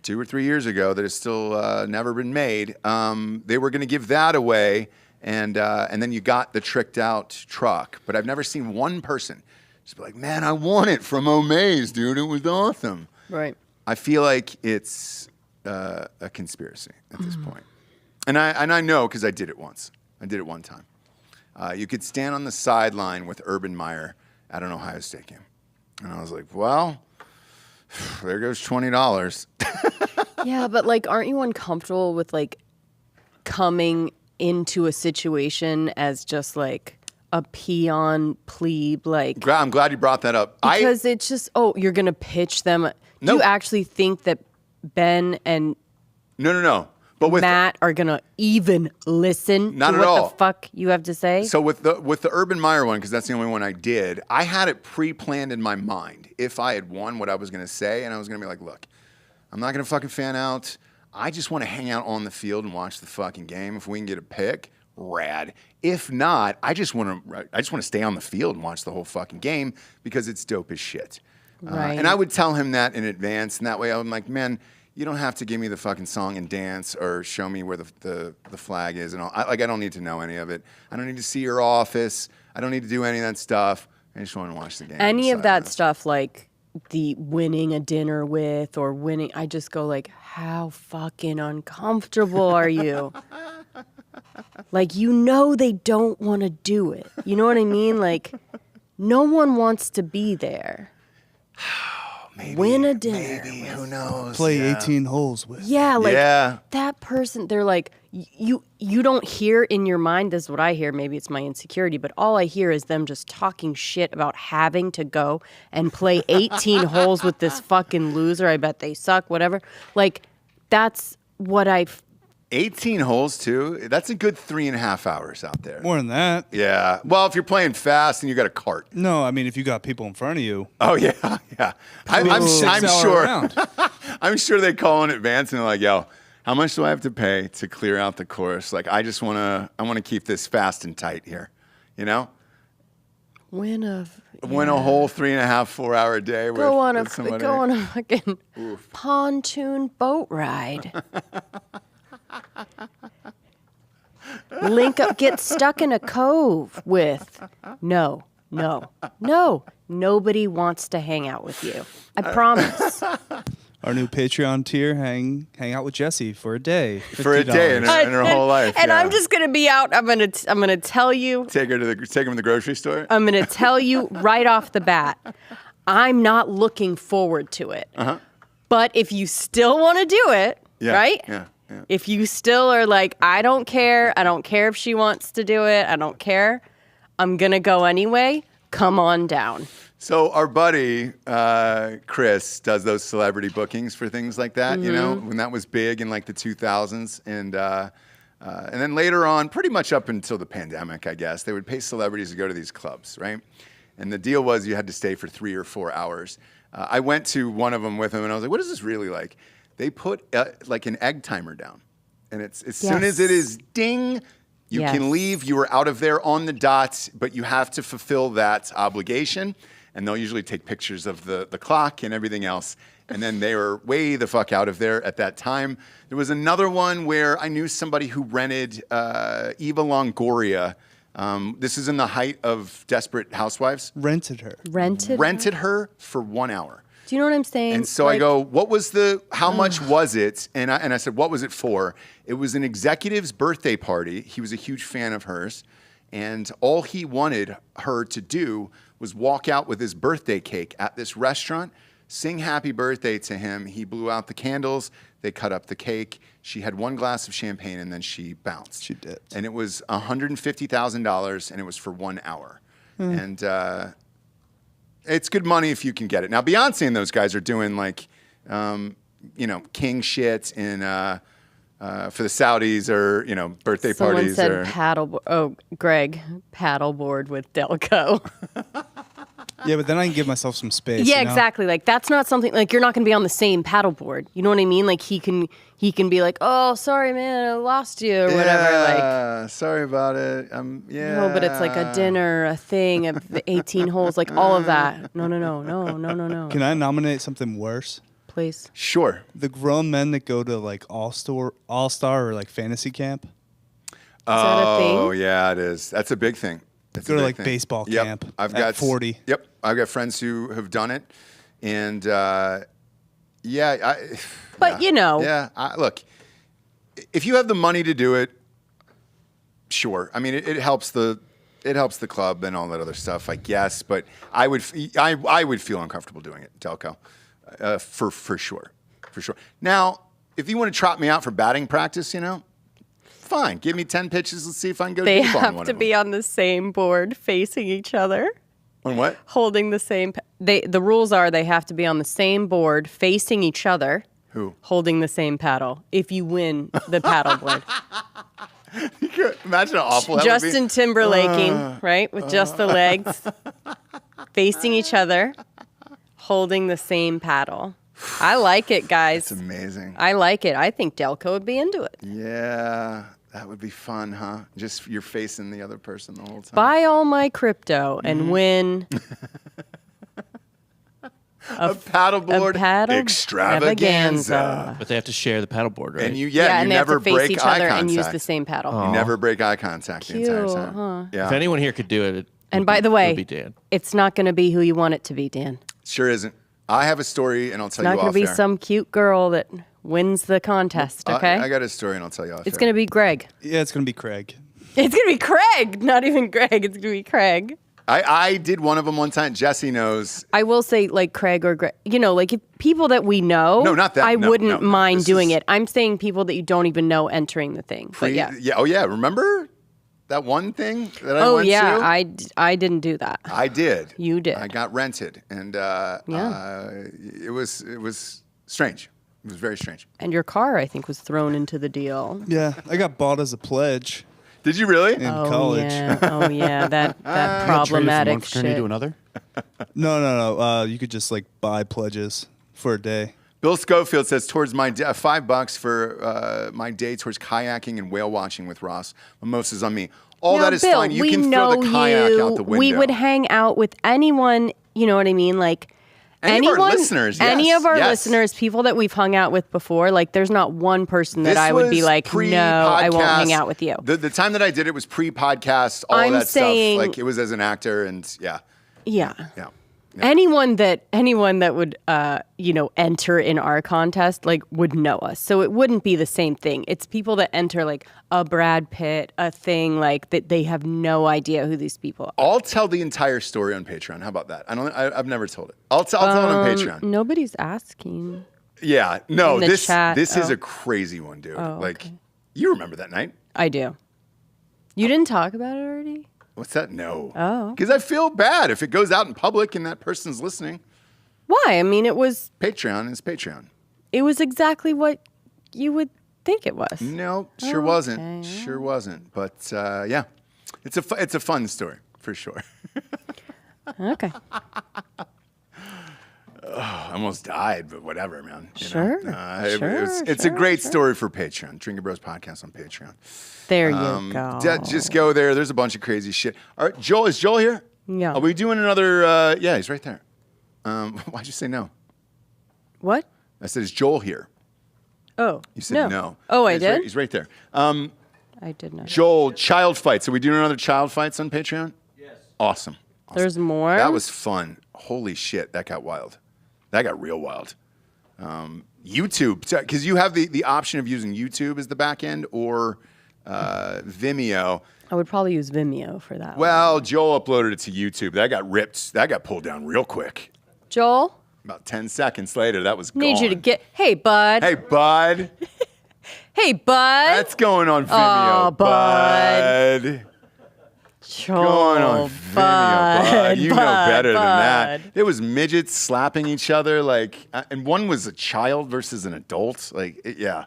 Speaker 1: 2 or 3 years ago that has still never been made. They were going to give that away, and then you got the tricked out truck. But I've never seen one person just be like, man, I won it from Omaze, dude. It was awesome.
Speaker 2: Right.
Speaker 1: I feel like it's a conspiracy at this point. And I know because I did it once. I did it one time. You could stand on the sideline with Urban Meyer at an Ohio State game. And I was like, well, there goes $20.
Speaker 2: Yeah, but like, aren't you uncomfortable with like coming into a situation as just like a peon plebe? Like,
Speaker 1: I'm glad you brought that up.
Speaker 2: Because it's just, you're going to pitch them.
Speaker 1: No.
Speaker 2: Do you actually think that Ben and
Speaker 1: No. But with
Speaker 2: Matt are gonna even listen
Speaker 1: Not
Speaker 2: to
Speaker 1: at
Speaker 2: what
Speaker 1: all.
Speaker 2: the fuck you have to say?
Speaker 1: So with the Urban Meyer one, because that's the only one I did, I had it pre-planned in my mind. If I had won, what I was gonna say, and I was gonna be like, look, I'm not gonna fucking fan out. I just want to hang out on the field and watch the fucking game. If we can get a pick, rad. If not, I just want to stay on the field and watch the whole fucking game because it's dope as shit.
Speaker 2: Right.
Speaker 1: And I would tell him that in advance, and that way I'm like, man, you don't have to give me the fucking song and dance or show me where the flag is and all. I don't need to know any of it. I don't need to see your office. I don't need to do any of that stuff. I just want to watch the game.
Speaker 2: Any of that stuff, like the winning a dinner with or winning, I just go like, how fucking uncomfortable are you? Like, they don't want to do it. You know what I mean? Like, no one wants to be there.
Speaker 1: Maybe,
Speaker 2: win a dinner.
Speaker 1: Maybe, who knows?
Speaker 5: Play 18 holes with.
Speaker 2: Yeah, like that person, they're like, you don't hear in your mind, this is what I hear, maybe it's my insecurity, but all I hear is them just talking shit about having to go and play 18 holes with this fucking loser. I bet they suck, whatever. Like, that's what
Speaker 1: 18 holes too. That's a good 3.5 hours out there.
Speaker 5: More than that.
Speaker 1: Yeah. Well, if you're playing fast and you got a cart.
Speaker 5: No, I mean if you got people in front of you.
Speaker 1: Oh yeah. I'm sure.
Speaker 5: Round.
Speaker 1: I'm sure they call in advance and they're like, "Yo, how much do I have to pay to clear out the course? Like, I want to keep this fast and tight here, you know."
Speaker 2: win a
Speaker 1: whole 3.5, 4 hour day.
Speaker 2: Go on a fucking pontoon boat ride. Link up, get stuck in a cove with. No. Nobody wants to hang out with you. I promise.
Speaker 5: Our new Patreon tier, hang out with Jesse for a day.
Speaker 1: For a day in her whole life.
Speaker 2: And I'm just gonna be out. I'm gonna tell you.
Speaker 1: Take him to the grocery store.
Speaker 2: I'm gonna tell you right off the bat. I'm not looking forward to it. But if you still want to do it, right?
Speaker 1: Yeah.
Speaker 2: If you still are like, I don't care if she wants to do it, I don't care, I'm going to go anyway, come on down.
Speaker 1: So our buddy, Chris, does those celebrity bookings for things like that, you know, when that was big in like the 2000s. And then later on, pretty much up until the pandemic, I guess, they would pay celebrities to go to these clubs, right? And the deal was you had to stay for 3 or 4 hours. I went to one of them with him, and I was like, what is this really like? They put like an egg timer down. And it's as soon as it is ding, you can leave. You are out of there on the dot, but you have to fulfill that obligation. And they'll usually take pictures of the clock and everything else. And then they were way the fuck out of there at that time. There was another one where I knew somebody who rented Eva Longoria. This is in the height of Desperate Housewives.
Speaker 5: Rented her
Speaker 1: For 1 hour.
Speaker 2: Do you know what I'm saying?
Speaker 1: And so I go, how much was it? And I said, what was it for? It was an executive's birthday party. He was a huge fan of hers. And all he wanted her to do was walk out with his birthday cake at this restaurant, sing happy birthday to him. He blew out the candles. They cut up the cake. She had 1 glass of champagne and then she bounced.
Speaker 5: She did.
Speaker 1: And it was $150,000 and it was for 1 hour. And it's good money if you can get it. Now, Beyonce and those guys are doing like, king shit in for the Saudis or, birthday parties.
Speaker 2: Someone said Greg, paddleboard with Delco.
Speaker 5: Yeah, but then I can give myself some space.
Speaker 2: Yeah, exactly. Like that's not something like you're not going to be on the same paddleboard. You know what I mean? Like he can be like, "Oh, sorry, man, I lost you," or whatever. Like,
Speaker 1: sorry about it.
Speaker 2: No, but it's like a dinner, a thing, 18 holes, like all of that. No.
Speaker 5: Can I nominate something worse?
Speaker 2: Please.
Speaker 1: Sure.
Speaker 5: The grown men that go to like all-star or like fantasy camp.
Speaker 2: Is that a thing?
Speaker 1: Oh yeah, it is. That's a big thing.
Speaker 5: Go to like baseball camp.
Speaker 1: I've got
Speaker 5: 40.
Speaker 1: Yep, I've got friends who have done it, and
Speaker 2: But
Speaker 1: look, if you have the money to do it, sure. I mean, it helps the club and all that other stuff, I guess. But I would feel uncomfortable doing it, Delco, for sure. Now, if you want to trot me out for batting practice, fine. Give me 10 pitches. Let's see if I can go
Speaker 2: They
Speaker 1: deep on one
Speaker 2: have to
Speaker 1: of
Speaker 2: be
Speaker 1: them.
Speaker 2: on the same board facing each other.
Speaker 1: On what?
Speaker 2: Holding the same. The rules are they have to be on the same board facing each other.
Speaker 1: Who?
Speaker 2: Holding the same paddle. If you win the paddle board.
Speaker 1: Imagine how awful that
Speaker 2: Justin
Speaker 1: would be.
Speaker 2: Timberlaking, right? With just the legs. Facing each other. Holding the same paddle. I like it, guys.
Speaker 1: It's amazing.
Speaker 2: I like it. I think Delco would be into it.
Speaker 1: Yeah, that would be fun, huh? Just you're facing the other person the whole time.
Speaker 2: Buy all my crypto and win
Speaker 1: a paddleboard extravaganza.
Speaker 3: But they have to share the paddleboard, right?
Speaker 1: And you
Speaker 2: and they
Speaker 1: never
Speaker 2: have to face
Speaker 1: break
Speaker 2: each
Speaker 1: eye
Speaker 2: other
Speaker 1: contact.
Speaker 2: and use the same paddle.
Speaker 1: You never break eye contact the entire time.
Speaker 2: Huh?
Speaker 1: Yeah.
Speaker 3: If anyone here could do it,
Speaker 2: And by the
Speaker 3: it
Speaker 2: way,
Speaker 3: would be Dan.
Speaker 2: it's not going to be who you want it to be, Dan.
Speaker 1: Sure isn't. I have a story, and I'll tell
Speaker 2: It's not
Speaker 1: you
Speaker 2: going
Speaker 1: off
Speaker 2: to be
Speaker 1: air.
Speaker 2: some cute girl that wins the contest, okay?
Speaker 1: I got a story, and I'll tell you off
Speaker 2: It's
Speaker 1: air.
Speaker 2: going to be Greg.
Speaker 5: Yeah, it's gonna be Craig.
Speaker 2: It's going to be Craig, not even Greg. It's going to be Craig.
Speaker 1: I did one of them one time. Jesse knows.
Speaker 2: I will say, like Craig or Greg, like if people that we know,
Speaker 1: No, not that.
Speaker 2: I
Speaker 1: No,
Speaker 2: wouldn't
Speaker 1: no.
Speaker 2: mind
Speaker 1: This
Speaker 2: doing
Speaker 1: is-
Speaker 2: it. I'm saying people that you don't even know entering the thing. But yeah.
Speaker 1: Oh, yeah. Remember that one thing that I went
Speaker 2: yeah.
Speaker 1: to?
Speaker 2: I didn't do that.
Speaker 1: I did.
Speaker 2: You did.
Speaker 1: I got rented, and it was strange. It was very strange.
Speaker 2: And your car, I think, was thrown into the deal.
Speaker 5: Yeah, I got bought as a pledge
Speaker 1: Did you really?
Speaker 5: in college.
Speaker 2: Yeah. Oh, yeah. That problematic
Speaker 4: From one fraternity
Speaker 2: shit.
Speaker 4: to another.
Speaker 5: No. You could just like buy pledges for a day.
Speaker 1: Bill Schofield says towards my $5 for my day towards kayaking and whale watching with Ross. Mimosas on me. All
Speaker 2: Now,
Speaker 1: that is
Speaker 2: Bill,
Speaker 1: fine. You
Speaker 2: we
Speaker 1: can
Speaker 2: know
Speaker 1: throw the kayak
Speaker 2: you.
Speaker 1: out the window.
Speaker 2: We would hang out with anyone, you know what I mean? Like
Speaker 1: Any of our
Speaker 2: anyone,
Speaker 1: listeners,
Speaker 2: any
Speaker 1: yes,
Speaker 2: of our
Speaker 1: yes.
Speaker 2: listeners, people that we've hung out with before, like there's not one person that I would be like, no, I won't hang out with you.
Speaker 1: The time that I did it was pre-podcast, all
Speaker 2: I'm
Speaker 1: that
Speaker 2: saying-
Speaker 1: stuff. Like it was as an actor, and yeah.
Speaker 2: Yeah. Anyone that would enter in our contest like would know us. So it wouldn't be the same thing. It's people that enter like a Brad Pitt, a thing like that they have no idea who these people are.
Speaker 1: I'll tell the entire story on Patreon. How about that? I've never told it. I'll tell it on Patreon.
Speaker 2: Nobody's asking.
Speaker 1: Yeah. No, this
Speaker 2: chat.
Speaker 1: is a crazy one, dude.
Speaker 2: Okay.
Speaker 1: You remember that night?
Speaker 2: I do. You didn't talk about it already?
Speaker 1: What's that? No.
Speaker 2: Oh.
Speaker 1: Because I feel bad if it goes out in public and that person's listening.
Speaker 2: Why? I mean, it was...
Speaker 1: Patreon is Patreon.
Speaker 2: It was exactly what you would think it was.
Speaker 1: No, sure wasn't. Sure wasn't. But yeah, it's a fun story for sure.
Speaker 2: Okay.
Speaker 1: I almost died, but whatever, man.
Speaker 2: Sure.
Speaker 1: It's a great story for Patreon. Drinking Bros Podcast on Patreon.
Speaker 2: There you go.
Speaker 1: Just go there. There's a bunch of crazy shit. All right, Joel, is Joel here?
Speaker 2: Yeah.
Speaker 1: Are we doing another? Yeah, he's right there. Why'd you say no?
Speaker 2: What?
Speaker 1: I said, is Joel here?
Speaker 2: Oh.
Speaker 1: You said no.
Speaker 2: Oh, I did?
Speaker 1: He's right there.
Speaker 2: I did not.
Speaker 1: Joel, child fights. Are we doing another child fights on Patreon? Yes. Awesome.
Speaker 2: There's more?
Speaker 1: That was fun. Holy shit, that got wild. That got real wild. YouTube, because you have the option of using YouTube as the back end or Vimeo.
Speaker 2: I would probably use Vimeo for that.
Speaker 1: Well, Joel uploaded it to YouTube. That got ripped. That got pulled down real quick.
Speaker 2: Joel?
Speaker 1: About 10 secones later, that was gone.
Speaker 2: Need you to get... Hey, bud.
Speaker 1: Hey, bud.
Speaker 2: Hey, bud.
Speaker 1: That's going on Vimeo, bud.
Speaker 2: Joel,
Speaker 1: Going on Vimeo, bud. You know better than that. There was midgets slapping each other, and one was a child versus an adult. Yeah.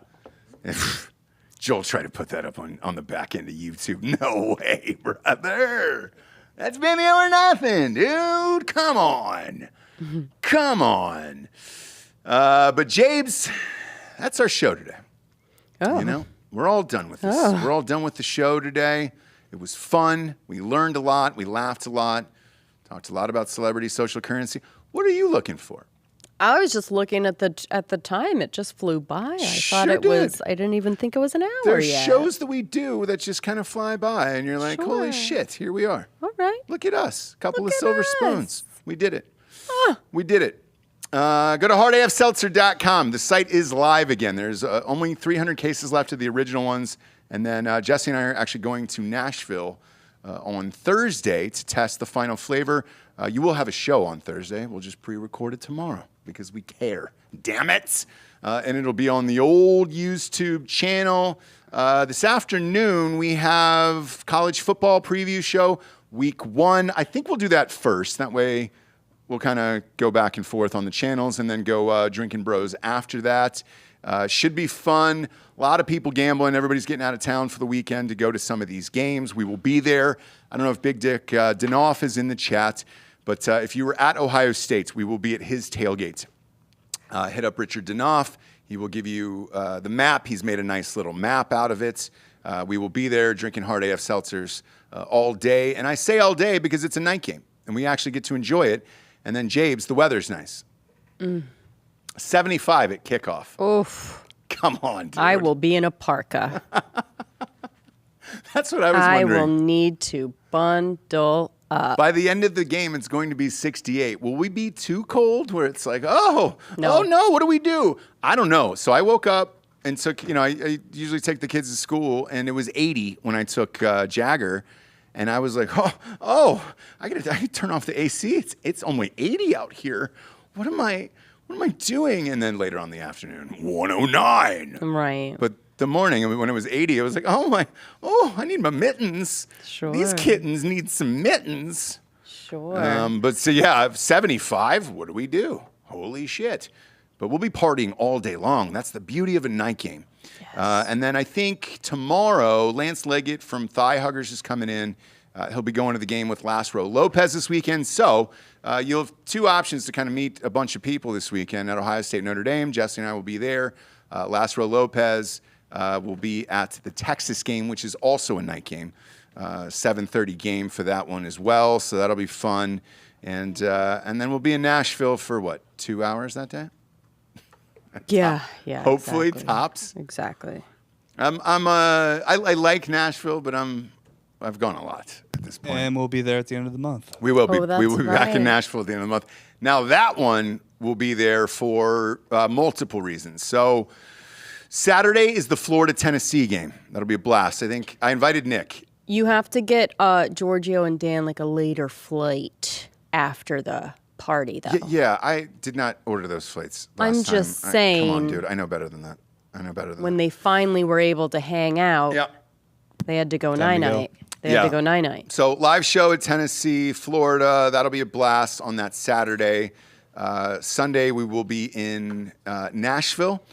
Speaker 1: Joel tried to put that up on the back end of YouTube. No way, brother. That's Vimeo or nothing, dude. Come on. Come on. But Jabes, that's our show today.
Speaker 2: Oh.
Speaker 1: You know, we're all done with this. Oh. We're all done with the show today. It was fun. We learned a lot. We laughed a lot. Talked a lot about celebrity social currency. What are you looking for?
Speaker 2: I was just looking at the time. It just flew by. I thought it was. I didn't even think it was an hour
Speaker 1: There's
Speaker 2: yet.
Speaker 1: shows that we do that just kind of fly by, and you're like, holy shit, here we are.
Speaker 2: All right.
Speaker 1: Look at us. Couple of silver spoons. We did it. We did it. Go to hardafseltzer.com. The site is live again. There's only 300 cases left of the original ones. And then Jesse and I are actually going to Nashville on Thursday to test the final flavor. You will have a show on Thursday. We'll just pre-record it tomorrow because we care. Damn it. And it'll be on the old YouTube channel. This afternoon, we have college football preview show, week 1. I think we'll do that first. That way, we'll kind of go back and forth on the channels and then go Drinking Bros after that. Should be fun. A lot of people gambling. Everybody's getting out of town for the weekend to go to some of these games. We will be there. I don't know if Big Dick Danoff is in the chat, but if you were at Ohio State, we will be at his tailgate. Hit up Richard Danoff. He will give you the map. He's made a nice little map out of it. We will be there drinking hard AF seltzers all day. And I say all day because it's a night game, and we actually get to enjoy it. And then, Jabes, the weather's nice. 75 at kickoff.
Speaker 2: Oof.
Speaker 1: Come on, dude.
Speaker 2: I will be in a parka.
Speaker 1: That's what I was wondering.
Speaker 2: I will need to bundle up.
Speaker 1: By the end of the game, it's going to be 68. Will we be too cold where it's like, oh no, what do we do? I don't know. So I woke up and took, I usually take the kids to school, and it was 80 when I took Jagger. And I was like, I gotta turn off the AC. It's only 80 out here. What am I doing? And then later on in the afternoon, 109.
Speaker 2: Right.
Speaker 1: But the morning when it was 80, I was like, I need my mittens.
Speaker 2: Sure.
Speaker 1: These kittens need some mittens.
Speaker 2: Sure.
Speaker 1: But so yeah, 75. What do we do? Holy shit. But we'll be partying all day long. That's the beauty of a night game. Yes. And then I think tomorrow, Lance Leggett from Thigh Huggers is coming in. He'll be going to the game with Laszlo Lopez this weekend. So you'll have 2 options to kind of meet a bunch of people this weekend at Ohio State Notre Dame. Jesse and I will be there. Laszlo Lopez will be at the Texas game, which is also a night game. 7:30 game for that one as well. So that'll be fun. And then we'll be in Nashville for 2 hours that day?
Speaker 2: Yeah.
Speaker 1: Hopefully
Speaker 2: exactly.
Speaker 1: tops.
Speaker 2: Exactly.
Speaker 1: I like Nashville, but I've gone a lot. at this point.
Speaker 5: And we'll be there at the end of the month.
Speaker 1: We will be.
Speaker 2: Oh,
Speaker 1: We will be back in
Speaker 2: right.
Speaker 1: Nashville at the end of the month. Now that one will be there for multiple reasons. So Saturday is the Florida-Tennessee game. That'll be a blast. I think I invited Nick.
Speaker 2: You have to get Giorgio and Dan like a later flight after the party, though.
Speaker 1: Yeah, I did not order those flights last
Speaker 2: I'm
Speaker 1: time.
Speaker 2: just
Speaker 1: Come on,
Speaker 2: saying.
Speaker 1: dude. I know better than that.
Speaker 2: When they finally were able to hang out,
Speaker 1: Yeah.
Speaker 2: they had to go
Speaker 5: Time to go.
Speaker 2: night-night. They had to go night-night.
Speaker 1: So live show at Tennessee, Florida. That'll be a blast on that Saturday. Sunday we will be in Nashville.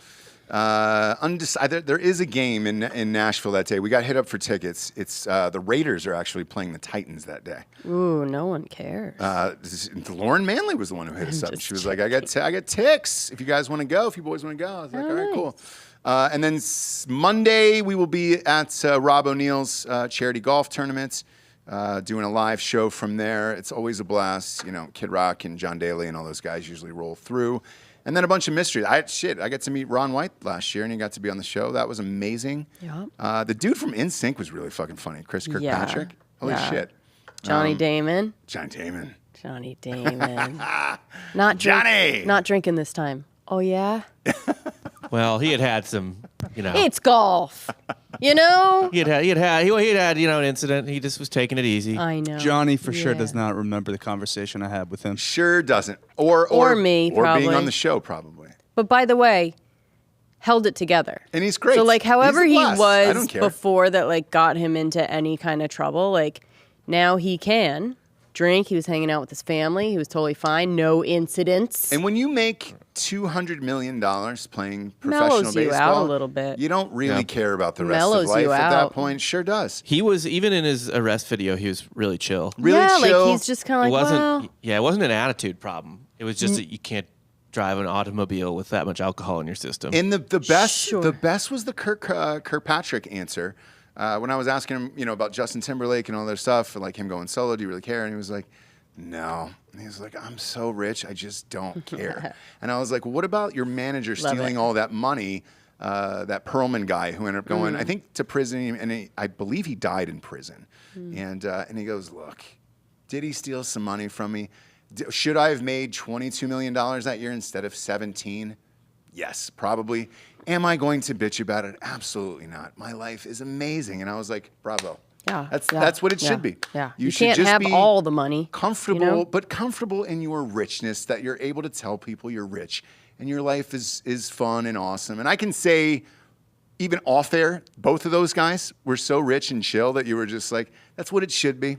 Speaker 1: There is a game in Nashville that day. We got hit up for tickets. It's the Raiders are actually playing the Titans that day.
Speaker 2: Ooh, no one cares.
Speaker 1: Lauren Manley was the one who hit us up.
Speaker 2: just
Speaker 1: She was like, I got ticks. If you guys want to go, if you boys want to go. I was like, all right, cool. And then Monday, we will be at Rob O'Neill's charity golf tournament, doing a live show from there. It's always a blast. You know, Kid Rock and John Daly and all those guys usually roll through. And then a bunch of mysteries. I got to meet Ron White last year, and he got to be on the show. That was amazing.
Speaker 2: Yeah.
Speaker 1: The dude from NSYNC was really fucking funny. Chris Kirkpatrick. Holy shit.
Speaker 2: Johnny Damon.
Speaker 1: Johnny Damon.
Speaker 2: Johnny Damon. Not
Speaker 1: Johnny!
Speaker 2: Not drinking this time. Oh, yeah?
Speaker 3: Well, he had some,
Speaker 2: It's golf. You know?
Speaker 3: he had an incident. He just was taking it easy.
Speaker 2: I know.
Speaker 5: Johnny for sure
Speaker 2: Yeah.
Speaker 5: does not remember the conversation I had with him.
Speaker 1: Sure doesn't. Or
Speaker 2: me,
Speaker 1: Or being
Speaker 2: probably.
Speaker 1: on the show, probably.
Speaker 2: But by the way, held it together.
Speaker 1: And he's great.
Speaker 2: So like however
Speaker 1: He's
Speaker 2: he
Speaker 1: the best. I don't
Speaker 2: was
Speaker 1: care.
Speaker 2: before that like got him into any kind of trouble, like now he can drink. He was hanging out with his family. He was totally fine. No incidents.
Speaker 1: And when you make $200 million playing professional
Speaker 2: Mellows you
Speaker 1: baseball,
Speaker 2: out a little bit.
Speaker 1: you don't really care about the rest
Speaker 2: Mellows
Speaker 1: of life
Speaker 2: you
Speaker 1: at that
Speaker 2: out.
Speaker 1: point. Sure does.
Speaker 3: He was, even in his arrest video, he was really chill.
Speaker 1: Really
Speaker 2: yeah,
Speaker 1: chill.
Speaker 2: like he's just kind
Speaker 3: It
Speaker 2: of like,
Speaker 3: wasn't,
Speaker 2: well,
Speaker 3: it wasn't an attitude problem. It was just that you can't drive an automobile with that much alcohol in your system.
Speaker 1: And the best
Speaker 2: Sure.
Speaker 1: the best was the Kirkpatrick answer. When I was asking him, about Justin Timberlake and all their stuff, and like him going solo, do you really care? And he was like, no. And he was like, I'm so rich, I just don't care. And I was like, well, what about your manager stealing
Speaker 2: it.
Speaker 1: all that money? That Perlman guy who ended up going, I think, to prison, and I believe he died in prison. And he goes, look, did he steal some money from me? Should I have made $22 million that year instead of 17? Yes, probably. Am I going to bitch about it? Absolutely not. My life is amazing. And I was like, bravo.
Speaker 2: yeah,
Speaker 1: That's what it should be.
Speaker 2: Yeah,
Speaker 1: You
Speaker 2: you
Speaker 1: should
Speaker 2: can't
Speaker 1: just
Speaker 2: have
Speaker 1: be
Speaker 2: all the money.
Speaker 1: comfortable, but comfortable in your richness, that you're able to tell people you're rich and your life is fun and awesome. And I can say, even off air, both of those guys were so rich and chill that you were just like, that's what it should be,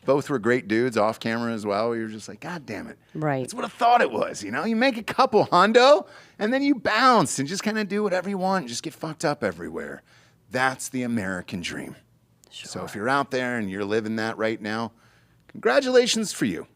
Speaker 1: Both were great dudes off camera as well. You were just like, God damn it.
Speaker 2: Right.
Speaker 1: That's what I thought it was, You make a couple hundo and then you bounce and just kind of do whatever you want and just get fucked up everywhere. That's the American dream. So if you're out there and you're living that right now, congratulations for you.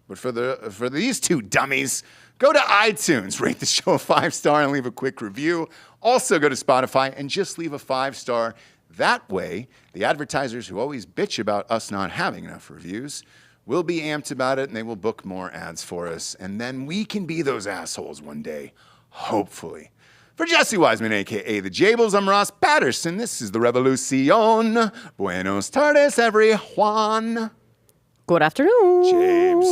Speaker 1: But for these two dummies, go to iTunes, rate the show a 5-star, and leave a quick review. Also go to Spotify and just leave a 5-star. That way, the advertisers who always bitch about us not having enough reviews will be amped about it, and they will book more ads for us. And then we can be those assholes one day, hopefully. For Jesse Wiseman, a.k.a. The Jables, I'm Ross Patterson. This is The Revolucion. Buenos tardes, everyone.
Speaker 2: Good afternoon.
Speaker 1: James.